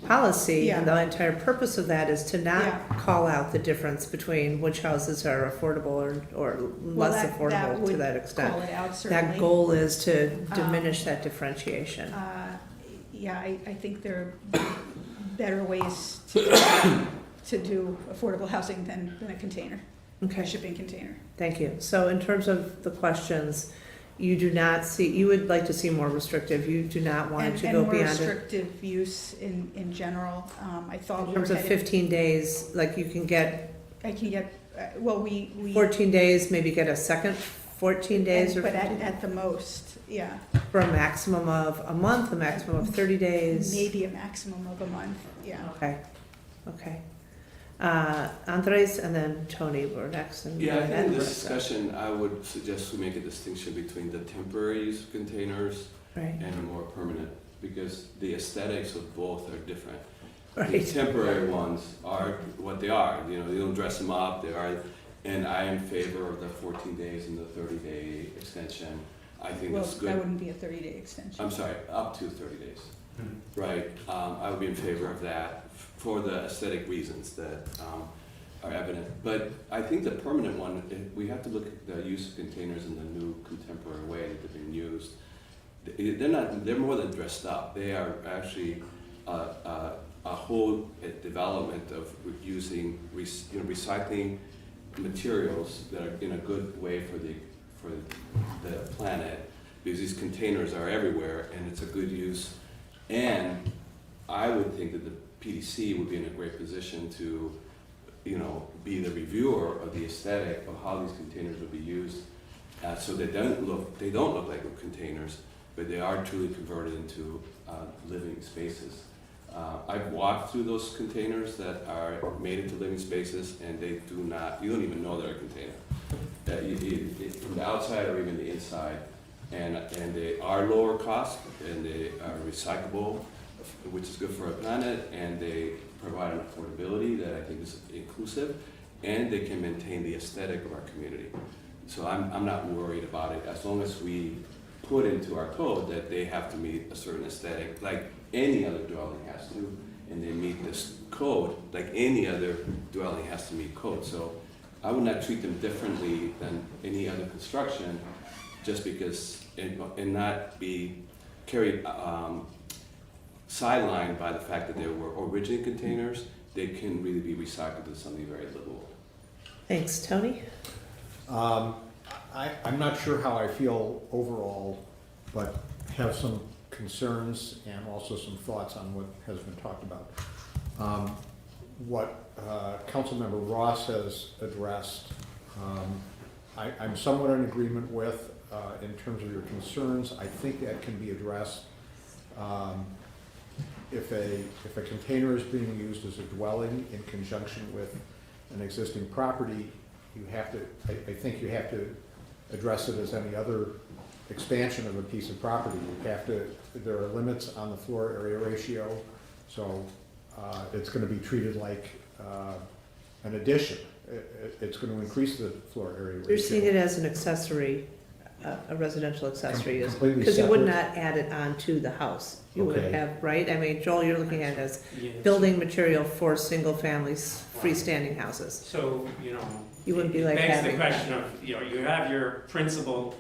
policy, and Yeah. the entire purpose of that is to not Yeah. call out the difference between which houses are affordable or Well, less that affordable to would that extent. Call it out, certainly. That goal is to diminish that differentiation. Yeah, I think there are better ways to do affordable housing than a container, a Okay, shipping container. thank you. So in terms of the questions, you do not see, you would like to see more restrictive, you do not want it to go And more beyond it. restrictive use in general. I thought In we were terms of headed, 15 days, like you can get I can get, well, we. 14 days, maybe get a second 14 days, or But at the most, yeah, for a maximum of a month, a maximum of 30 days. maybe a maximum of a month, yeah. Okay, okay. Andres and then Tony were next. And Yeah, I think then in this Marissa. discussion, I would suggest we make a distinction between the temporary use of containers Right, and the more permanent, because the aesthetics of both are different. The right. temporary ones are what they are, you know, you don't dress them up, they are, and I am in favor of the 14 days and the 30-day extension. I think Well, that's that good. wouldn't be a 30-day extension. I'm sorry, up to 30 days, right? I would be in favor of that for the aesthetic reasons that are evident. But I think the permanent one, we have to look at the use of containers in the new contemporary way that they're being used. They're more than dressed up. They are actually a whole development of using, recycling materials that are in a good way for the planet, because these containers are everywhere and it's a good use. And I would think that the PDC would be in a great position to, you know, be the reviewer of the aesthetic of how these containers would be used, so they don't look like containers, but they are truly converted into living spaces. I've walked through those containers that are made into living spaces, and they do not, you don't even know they're a container. From the outside or even the inside, and they are lower cost, and they are recyclable, which is good for our planet, and they provide an affordability that I think is inclusive, and they can maintain the aesthetic of our community. So I'm not worried about it, as long as we put into our code that they have to meet a certain aesthetic, like any other dwelling has to, and they meet this code, like any other dwelling has to meet code. So I would not treat them differently than any other construction, just because, and not be carried, sidelined by the fact that they were original containers. They can really be recycled into something very livable. Thanks, Tony. I'm not sure how I feel overall, but have some concerns and also some thoughts on what has been talked about. What Councilmember Ross has addressed, I'm somewhat in agreement with in terms of your concerns. I think that can be addressed. If a container is being used as a dwelling in conjunction with an existing property, you have to, I think you have to address it as any other expansion of a piece of property. You have to, there are limits on the floor area ratio, so it's going to be treated like an addition. It's going to increase the floor area ratio. You're seeing it as an accessory, a residential accessory use, Completely because you would separate. not add it onto the house. You would Okay. have, right? I mean, Joel, you're looking at it as Yeah. building material for single families, freestanding houses. So, You wouldn't be like it begs having. the question of, you have your principal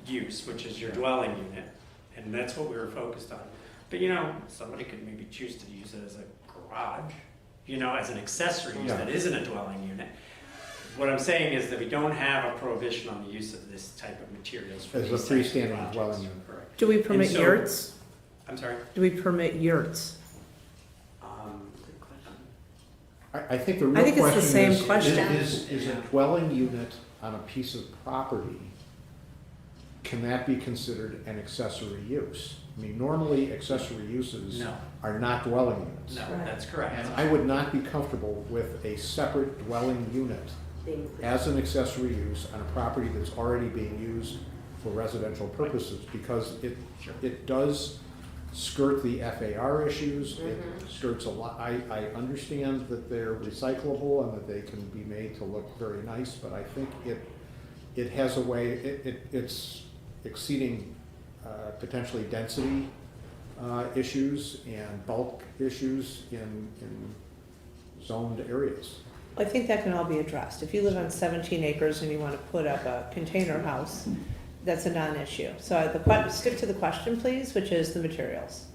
use, which is your dwelling unit, and that's what we were focused on. But, somebody could maybe choose to use it as a garage, as an accessory use Yeah. that isn't a dwelling unit. What I'm saying is that we don't have a prohibition on the use of this type of materials for As a these types of freestanding projects. dwelling unit. Correct. Do we permit so- yurts? I'm sorry? Do we permit yurts? Good question. I think the I real think it's the question same is, question. is a dwelling unit on a piece of property, can that be considered an accessory use? I mean, normally accessory uses No, are not dwelling units. no, Right. that's correct. And I would not be comfortable with a separate dwelling unit as an accessory use on a property that's already being used for residential purposes, because Sure. it does skirt the FAR issues, it Mhm. skirts a lot, I understand that they're recyclable and that they can be made to look very nice, but I think it has a way, it's exceeding potentially density issues and bulk issues in zoned areas. I think that can all be addressed. If you live on 17 acres and you want to put up a container house, that's a non-issue. So stick to the question, please, which is the materials,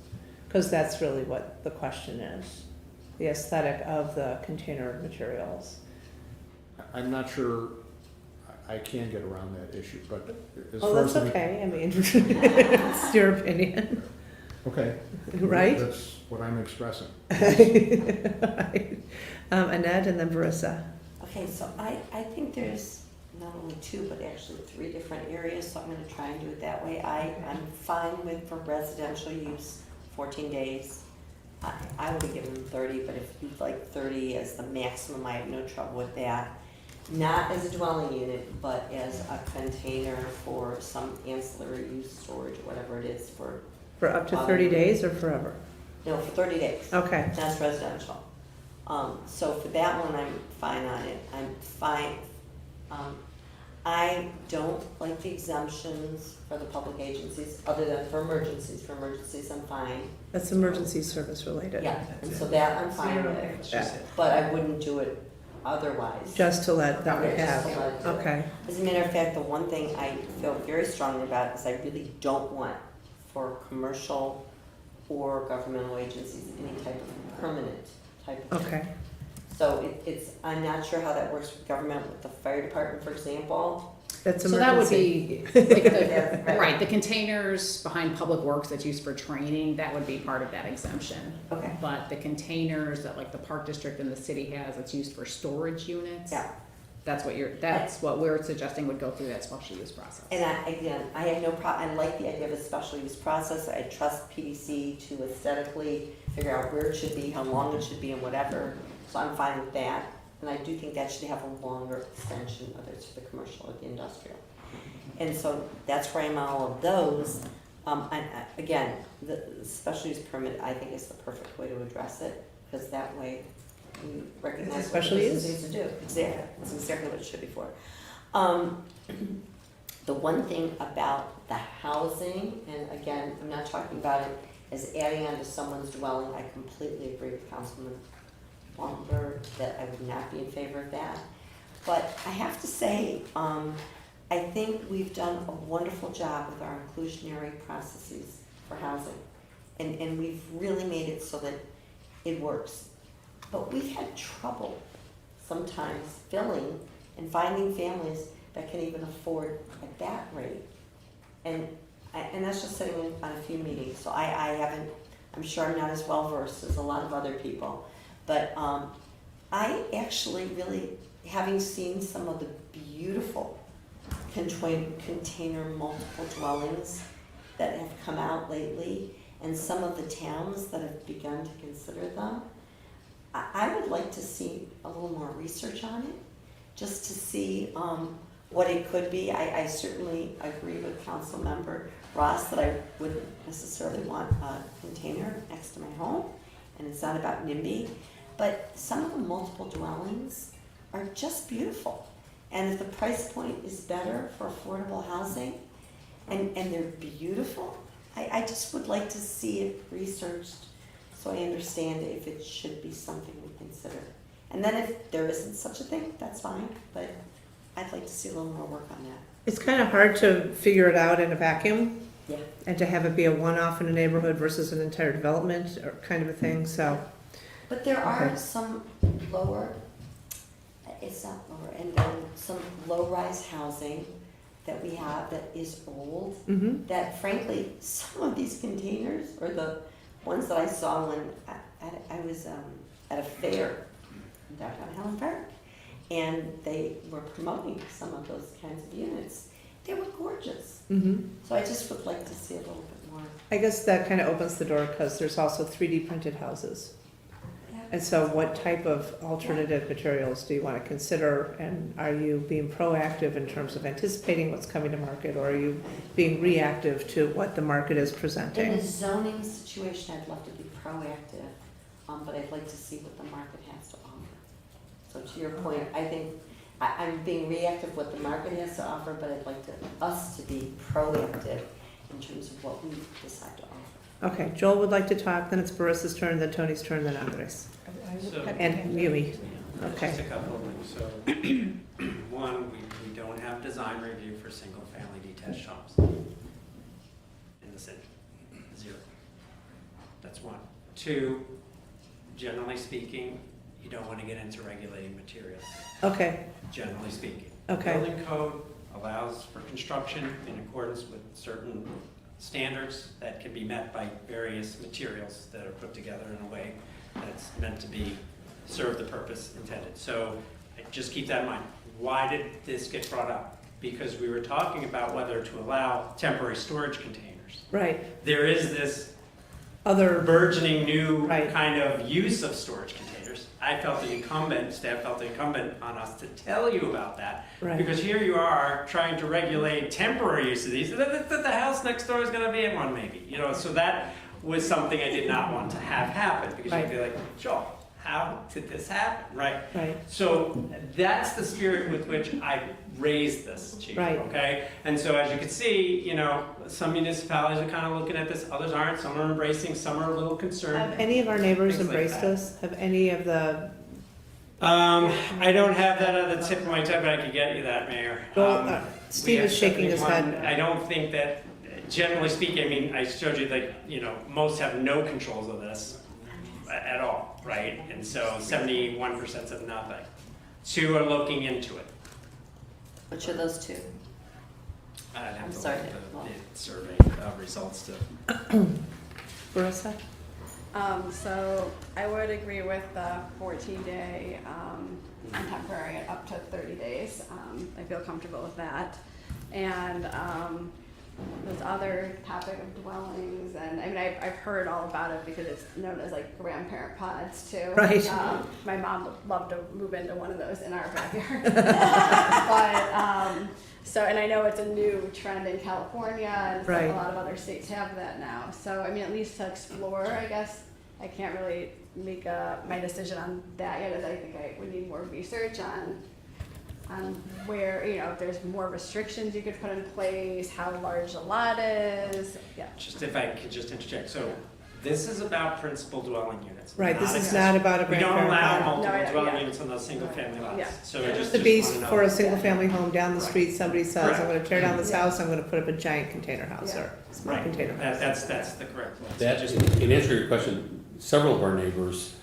because that's really what the question is, the aesthetic of the container materials. I'm not sure I can get around that issue, but as Oh, far as that's the. okay. I mean, it's your opinion, Okay. right? That's what I'm expressing. Right. Annette and then Marissa. Okay, so I think there's not only two, but actually 3 different areas, so I'm gonna try and do it that way. I'm fine with, for residential use, 14 days. I would give them 30, but if you'd like 30 as the maximum, I have no trouble with that. Not as a dwelling unit, but as a container for some ancillary use, storage, whatever it is for, For up to 30 days or forever? no, for 30 days. Okay. That's residential. So for that one, I'm fine on it. I'm fine. I don't like the exemptions for the public agencies, other than for emergencies. For emergencies, I'm fine. That's emergency service related. Yeah, and so that I'm fine with, That's just it. but I wouldn't do it otherwise. Just to let them Okay, just have, to let it do it. okay. As a matter of fact, the one thing I feel very strongly about is I really don't want for commercial or governmental agencies any type of permanent type of. Okay. So it's, I'm not sure how that works with government, with the fire department, for example. That's So that would emergency. be, like That's the, right. right, the containers behind public works that's used for training, that would be part of that exemption. Okay, But the containers that like the park district and the city has, that's used for storage units. yeah. That's what we're suggesting would go through that special use process. And I have no I like the idea of a special use process. I trust PDC to aesthetically figure out where it should be, how long it should be, and whatever. So I'm fine with that. And I do think that should have a longer extension, whether it's for the commercial or the industrial. And so that's where I'm on all of those. Again, the special use permit, I think, is the perfect way to address it, because that way you recognize what special the use? business needs to do. Exactly, that's exactly what it should be for. The one thing about the housing, and again, I'm not talking about it as adding on to someone's dwelling, I completely agree with Councilman Wamberg that I would not be in favor of that. But I have to say, I think we've done a wonderful job with our inclusionary processes for housing. And we've really made it so that it works. But we've had trouble sometimes filling and finding families that can even afford at that rate. And that's just sitting in on a few meetings, so I haven't, I'm sure I'm not as well versed as a lot of other people. But I actually really, having seen some of the beautiful container multiple dwellings that have come out lately, and some of the towns that have begun to consider them, I would like to see a little more research on it, just to see what it could be. I certainly agree with Councilmember Ross that I wouldn't necessarily want a container next to my home, and it's not about NIMBY, but some of the multiple dwellings are just beautiful. And if the price point is better for affordable housing, and they're beautiful, I just would like to see it researched so I understand if it should be something we consider. And then if there isn't such a thing, that's fine, but I'd like to see a little more work on that. It's kind of hard to figure it out in a vacuum. Yeah. And to have it be a one-off in a neighborhood versus an entire development or kind of a thing, so. But there are Okay. some lower, it's not lower, and then some low-rise housing that we have that is old, Mm-hmm. that frankly, some of these containers, or the ones that I saw when I was at a fair in downtown Highland Park, and they were promoting some of those kinds of units. They were gorgeous. Mm-hmm. So I just would like to see a little bit more. I guess that kind of opens the door because there's also 3D printed houses. And so what type of alternative materials do you want to consider? And are you being proactive in terms of anticipating what's coming to market, or are you being reactive to what the market is In a presenting? zoning situation, I'd love to be proactive, but I'd like to see what the market has to offer. So to your point, I think I'm being reactive what the market has to offer, but I'd like us to be proactive in terms of what we decide to offer. Okay, Joel would like to talk, then it's Barissa's turn, then Tony's turn, then Andres. So- And Yumi. Okay. Just a couple of things. So, one, we don't have design review for single-family detached homes in the city. Zero. That's one. Two, generally speaking, you don't want to get into regulating materials, Okay, generally speaking. Okay. Building code allows for construction in accordance with certain standards that can be met by various materials that are put together in a way that's meant to serve the purpose intended. So just keep that in mind. Why did this get brought up? Because we were talking about whether to allow temporary storage containers. right. There is this Other, burgeoning new Right. kind of use of storage containers. Staff felt the incumbent on us to tell you about that. right. Because here you are trying to regulate temporary use of these. The house next door is going to be in one, maybe. So that was something I did not want to have happen, because you'd be like, Joel, how did this happen, right? Right, So that's the spirit with which I raised this, Chief. Right. Okay, and so as you can see, some municipalities are kind of looking at this, others aren't. Some are embracing, some are a little concerned. have any of our neighbors Things like embraced that. us? Have any of the, I don't have that at the tip of my tongue, but I could get you that, Mayor. Joel, Steve We is have shaking his 71. head. I don't think that, generally speaking, I mean, I showed you that, most have no controls of this at all, right? And so 71% have nothing. 2 are looking into it. Which are those two? I'd have I'm to sorry, look at well. the survey results to. Barissa? So I would agree with the 14-day on temporary and up to 30 days. I feel comfortable with that. And this other topic of dwellings, and I mean, I've heard all about it because it's known as like grandparent pods too. Right. My mom would love to move into one of those in our backyard. But so, and I know it's a new trend in California, and so Right. a lot of other states have that now. So I mean, at least to explore, I guess. I can't really make my decision on that yet, as I think I would need more research on where, if there's more restrictions you could put in place, how large the lot is. Yeah. Just if I could just interject, so This is about principal dwelling units. Right, this not is accessory. not about a We don't grandparent allow lot. multiple No, yeah, dwelling yeah. units on those single-family lots. Yeah. So I just The wanna beast know. for a single-family home down the Right. street, somebody says, I'm Correct. gonna tear down this Yeah. house, I'm gonna put up a giant container house Yeah. or small Right, container house. that's the correct one. So That, just- in answer to your question, several of our neighbors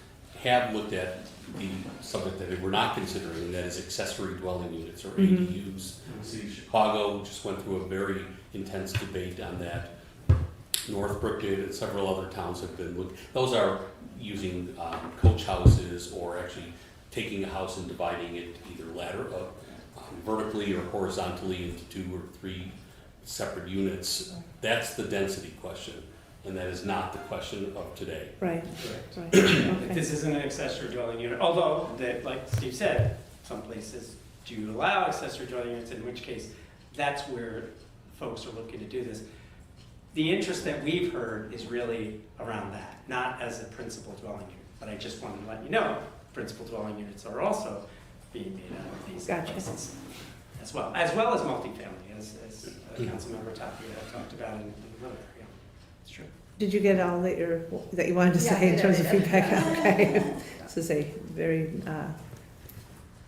have looked at the subject that we're not considering, and that is accessory dwelling units or Mhm. ADUs. The city of Chicago just went through a very intense debate on that. Northbrook did, and several other towns have been those are using coach houses or actually taking a house and dividing it either vertically or horizontally into 2 or 3 separate units. That's the density question, and that is not the question of today. Right, Correct. right, okay. This isn't an accessory dwelling unit, although, like Steve said, some places do allow accessory dwelling units, in which case, that's where folks are looking to do this. The interest that we've heard is really around that, not as a principal dwelling unit. But I just wanted to let you know, principal dwelling units are also being made out of these Gotcha. places as well as multifamily, as Councilmember Tapia talked about in another area. It's true. Did you get all that you wanted to Yeah, say in I terms did, of I did. feedback? Okay. This is a very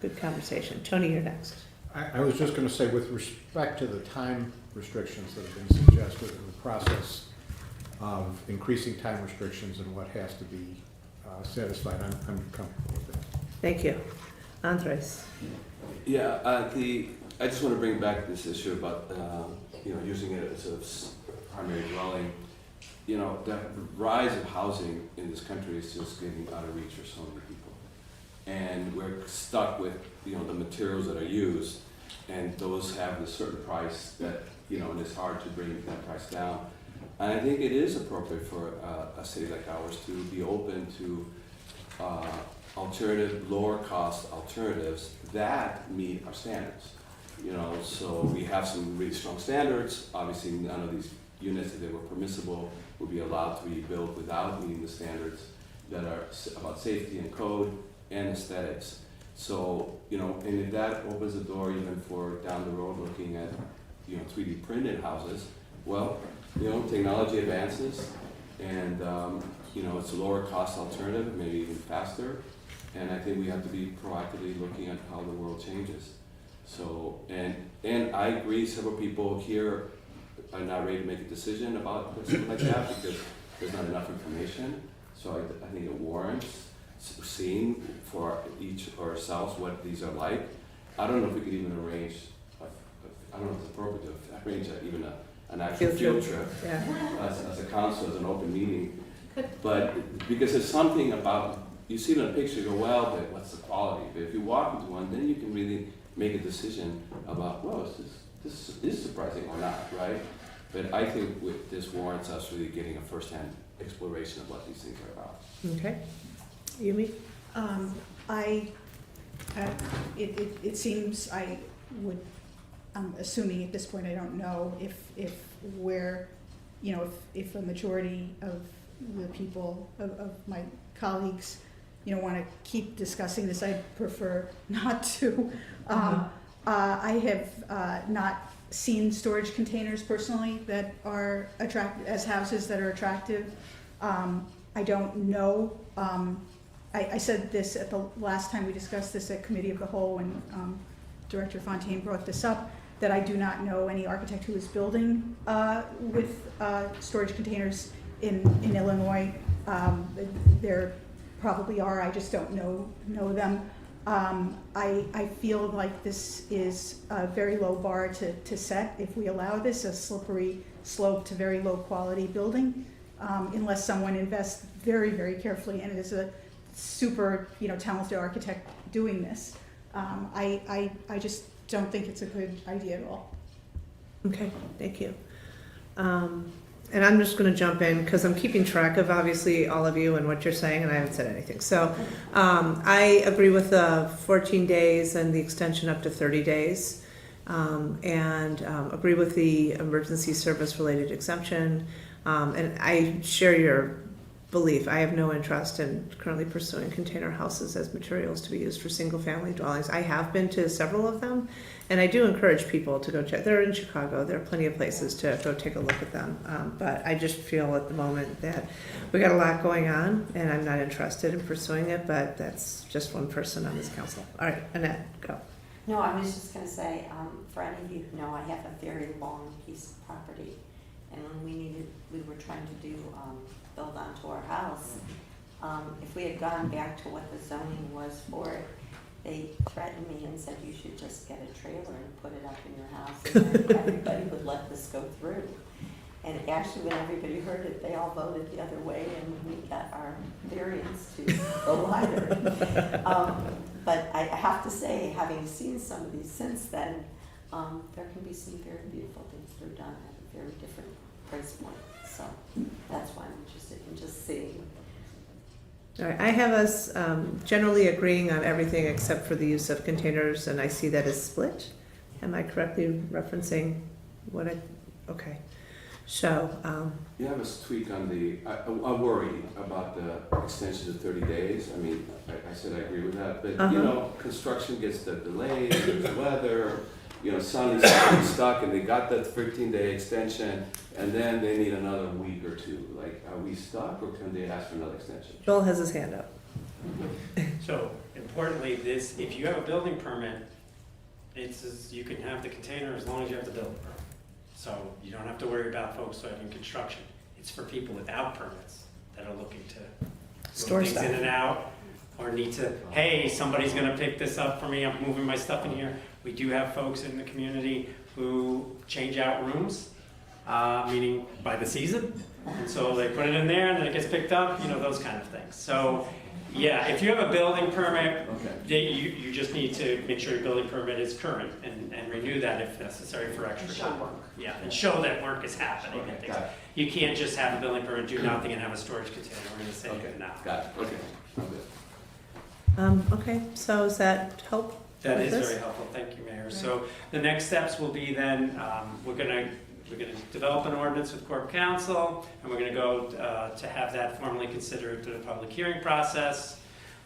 good conversation. Tony, you're next. I was just gonna say, with respect to the time restrictions that have been suggested in the process of increasing time restrictions and what has to be satisfied, I'm comfortable with that. Thank you. Andres? Yeah, I just want to bring back this issue about, using it as a primary dwelling. You know, the rise of housing in this country is just getting out of reach for so many people. And we're stuck with, the materials that are used, and those have a certain price that, and it's hard to bring that price down. And I think it is appropriate for a city like ours to be open to alternative, lower cost alternatives that meet our standards. So we have some really strong standards. Obviously, none of these units, if they were permissible, would be allowed to be built without meeting the standards that are about safety and code and aesthetics. So, and if that opens the door even for down the road looking at, 3D printed houses, well, technology advances and, it's a lower cost alternative, maybe even faster. And I think we have to be proactively looking at how the world changes. So, and I agree, several people here are not ready to make a decision about something like that because there's not enough information. So I think it warrants seeing for each ourselves what these are like. I don't know if we could even arrange, I don't know if it's appropriate to arrange even an actual field trip Yeah. as a council, as an open meeting. But because there's something about, you see it in a picture, you go, well, but what's the quality? But if you walk into one, then you can really make a decision about, well, this is surprising or not, right? But I think this warrants us really getting a first-hand exploration of what these things are about. Okay. Yumi? It seems I'm assuming at this point, I don't know if a majority of the people, of my colleagues, want to keep discussing this, I'd prefer not to. I have not seen storage containers personally that are as houses that are attractive. I don't know. I said this at the last time we discussed this at Committee of the Whole when Director Fontaine brought this up, that I do not know any architect who is building with storage containers in Illinois. There probably are, I just don't know them. I feel like this is a very low bar to set if we allow this, a slippery slope to very low quality building, unless someone invests very, very carefully and is a super talented architect doing this. I just don't think it's a good idea at all. Okay, thank you. And I'm just going to jump in because I'm keeping track of obviously all of you and what you're saying, and I haven't said anything. So I agree with the 14 days and the extension up to 30 days, and agree with the emergency service related exemption. And I share your belief. I have no interest in currently pursuing container houses as materials to be used for single-family dwellings. I have been to several of them, and I do encourage people to go check. They're in Chicago. There are plenty of places to go take a look at them. But I just feel at the moment that we got a lot going on, and I'm not interested in pursuing it, but that's just one person on this council. All right, Annette, go. No, I was just gonna say, for any of you who know, I have a very long piece of property. And when we were trying to do, build onto our house, if we had gone back to what the zoning was for it, they threatened me and said, you should just get a trailer and put it up in your house, and then everybody would let this go through. And actually, when everybody heard it, they all voted the other way, and we got our variance to go wider. But I have to say, having seen some of these since then, there can be some very beautiful things that are done at a very different price point. So that's why I'm interested in just seeing. All right, I have us generally agreeing on everything except for the use of containers, and I see that as split. Am I correctly referencing what okay. So, You have a tweak on I worry about the extension to 30 days. I mean, I said I agree with that, but you know, construction gets delayed, there's weather, you know, Sonny's stuck and they got that 15-day extension and then they need another week or two. Like, are we stuck or can they ask for another extension? Joel has his hand up. So importantly, if you have a building permit, you can have the container as long as you have the building permit. So you don't have to worry about folks having construction. It's for people without permits that are looking to Store move things stuff. in and out, or need to, hey, somebody's gonna pick this up for me, I'm moving my stuff in here. We do have folks in the community who change out rooms, meaning by the season. And so they put it in there and then it gets picked up, you know, those kind of things. So yeah, if you have a building permit, you just need to make sure your building permit is current and renew that if necessary for extra work. Yeah, and show that work is happening and things. You can't just have a building permit, do nothing, and have a storage container. We're gonna say no. Got it. Okay. I'm good. Okay, so does that help? That with is this? very helpful, thank you, Mayor. So the next steps will be then, we're gonna develop an ordinance with Corp Council, and we're gonna go to have that formally considered through the public hearing process,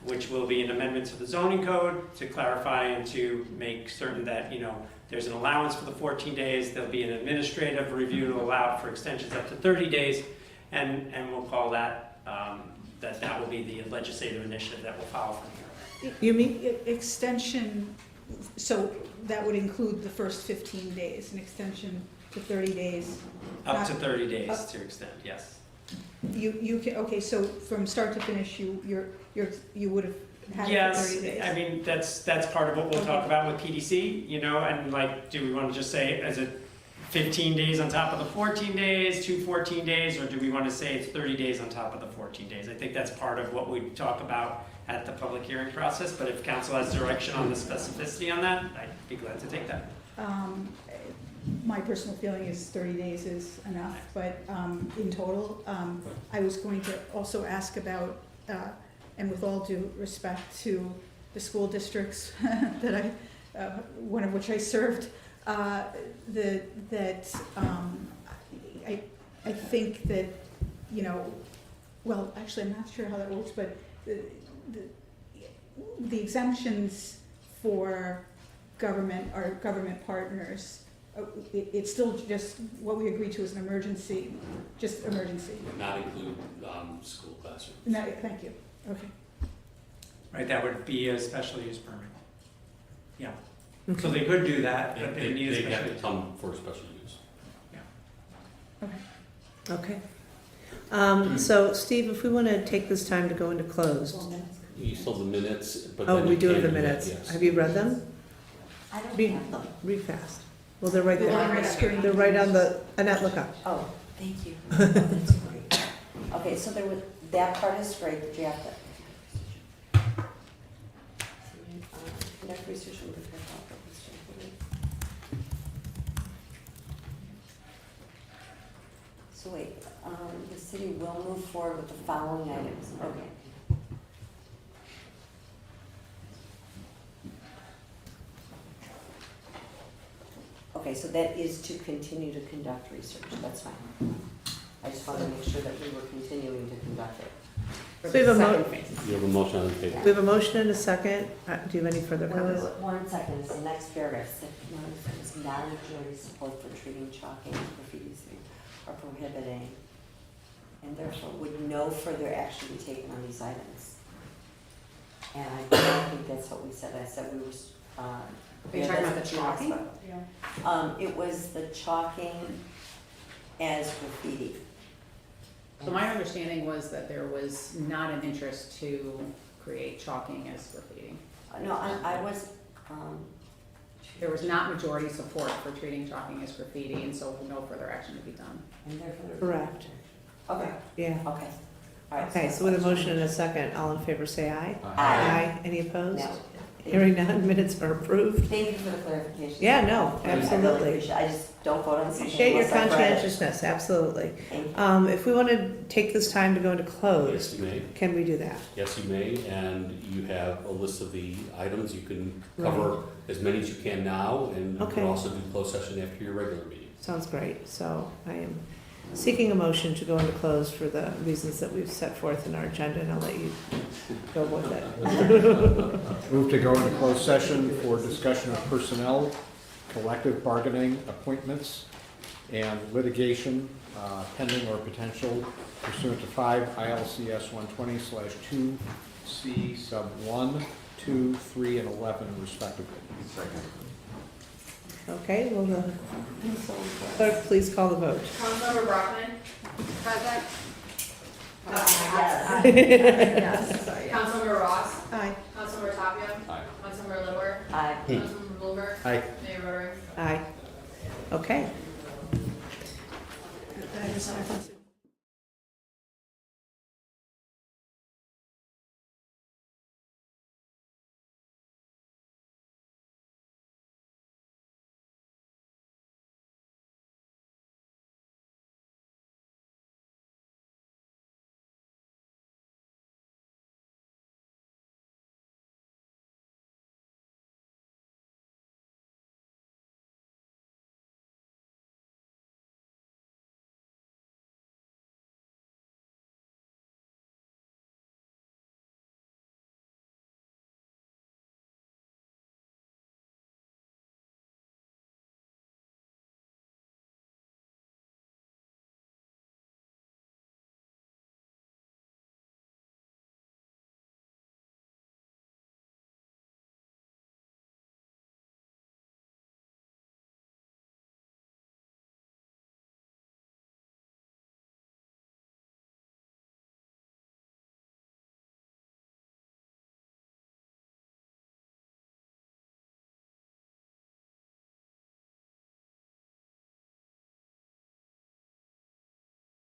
which will be an amendment to the zoning code to clarify and to make certain that, you know, there's an allowance for the 14 days, there'll be an administrative review to allow for extensions up to 30 days, and we'll call that, that will be the legislative initiative that will follow from here. You mean? Extension, so that would include the first 15 days, an extension to 30 days. Up to 30 days to extend, yes. You can, okay, so from start to finish, you would have had it for Yes, 30 days? I mean, that's part of what we'll talk about with PDC, you know, and like, do we want to just say, is it 15 days on top of the 14 days, 14 days, or do we want to say it's 30 days on top of the 14 days? I think that's part of what we talk about at the public hearing process, but if council has direction on the specificity on that, I'd be glad to take that. My personal feeling is 30 days is enough, but in total, I was going to also ask about, and with all due respect to the school districts that one of which I served, I think that, you know, well, actually, I'm not sure how that works, but the exemptions for government or government partners, it's still just what we agreed to as an emergency, just emergency. Not include school classrooms. No, thank you, okay. Right, that would be a special use permit. Yeah, Okay. so they could do that, but they need a They special have to use. come for a special use. Okay. So Steve, if we want to take this time to go into closed. You still have the minutes, but Oh, then we you do have can't the that, minutes. yes. Have you read them? I don't Read, have them. read fast. Well, they're right They're there. on the screen. They're right on the, Annette, look up. Oh, thank you. Oh, that's great. Okay, so that part is great, that you have to. Conduct research and prepare policy. So wait, the city will move forward with the following items, okay. Okay, so that is to continue to conduct research, that's fine. I just wanted to make sure that we were continuing to conduct it. For So we have the a mo- second phase. You have a motion on the table. We have a motion and a second. Do you have any further Wait, comments? 1 second, it's the next paragraph. It's not majority support for treating chalking and graffiti or prohibiting, and therefore would no further action be taken on these items. And I don't think that's what we said. I said we were, Are you talking about the chalking? It was the chalking as graffiti. So my understanding was that there was not an interest to create chalking as graffiti. No, I was, There was not majority support for treating chalking as graffiti, and so no further action to be done. and therefore. Correct. Okay, Yeah. okay. All right. Okay, so with a motion and a second, all in favor say aye. Aye. Any opposed? No. Hearing none, minutes are approved. Thank you for the clarification. Yeah, no, I really absolutely. appreciate it. I just don't vote on something Appreciate your unless I've read it. conscientiousness, absolutely. Thank you. If we want to take this time to go into Yes, closed, you may. can we do that? Yes, you may, and you have a list of the items. You can cover as many as you can now, and you Okay. can also do closed session after your regular meeting. Sounds great. So I am seeking a motion to go into close for the reasons that we've set forth in our agenda, and I'll let you go with it. Move to go into closed session for discussion of personnel, collective bargaining, appointments, and litigation pending or potential pursuant to 5 ILCS 120/2C sub 1, 2, 3, and 11 respectively. Second. Okay, will the clerk please call the vote? Councilmember Brockman? Present. Yes. Councilmember Ross? Aye. Councilmember Tapia? Aye. Councilmember Littler? Aye. Councilmember Bloomer? Aye. Mayor Rotary? Aye. Okay. That is, I think,